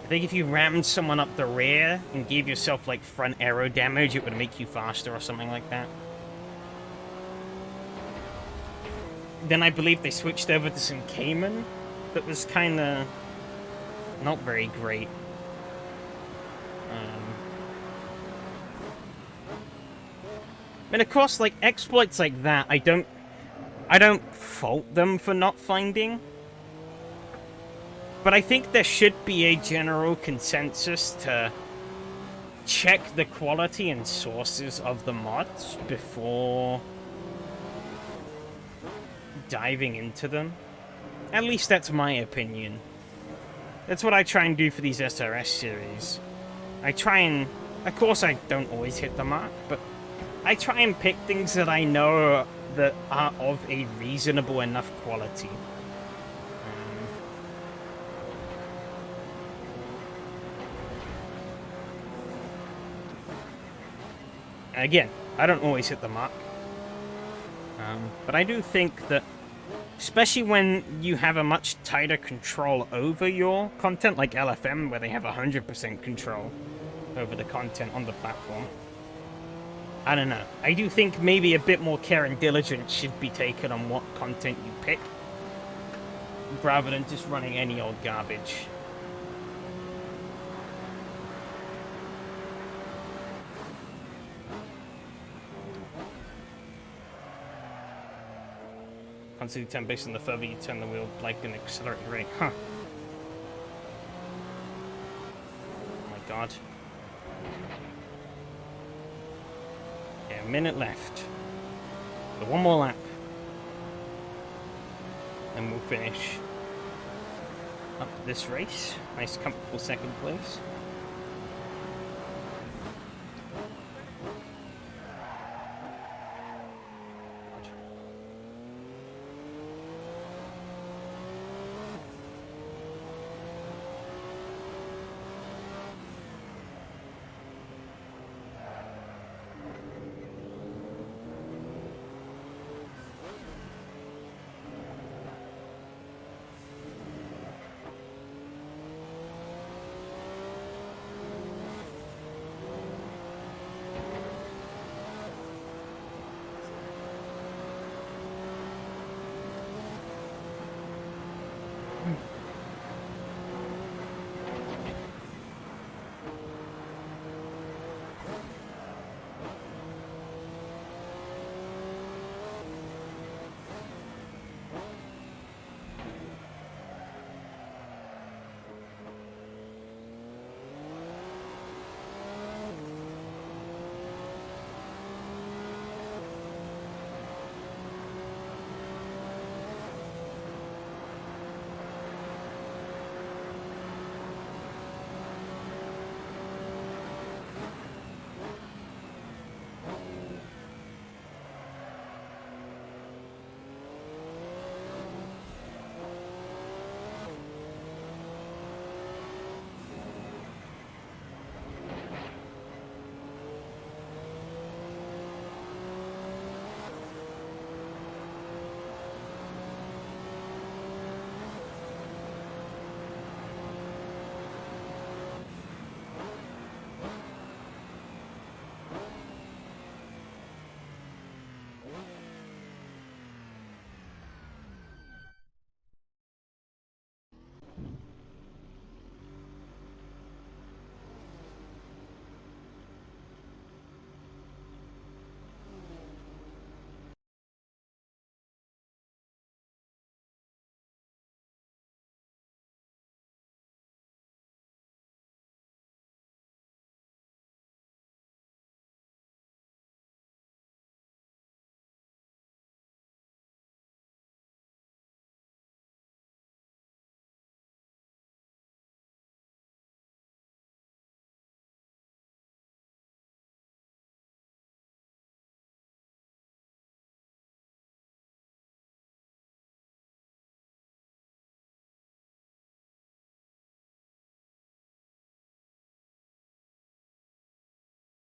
I think if you rammed someone up the rear and gave yourself, like, front aero damage, it would make you faster or something like that. Then I believe they switched over to some Cayman that was kind of not very great. And of course, like, exploits like that, I don't fault them for not finding. But I think there should be a general consensus to check the quality and sources of the mods before diving into them. At least that's my opinion. That's what I try and do for these SRS series. I try and... Of course I don't always hit the mark, but I try and pick things that I know that are of a reasonable enough quality. Again, I don't always hit the mark. But I do think that, especially when you have a much tighter control over your content, like LFM, where they have 100% control over the content on the platform, I don't know. I do think maybe a bit more care and diligence should be taken on what content you pick, rather than just running any old garbage. Constantly turn based on the further you turn the wheel, like an accelerated rate. Huh. Oh my god. Yeah, a minute left. So one more lap. And we'll finish up this race. Nice comfortable second place.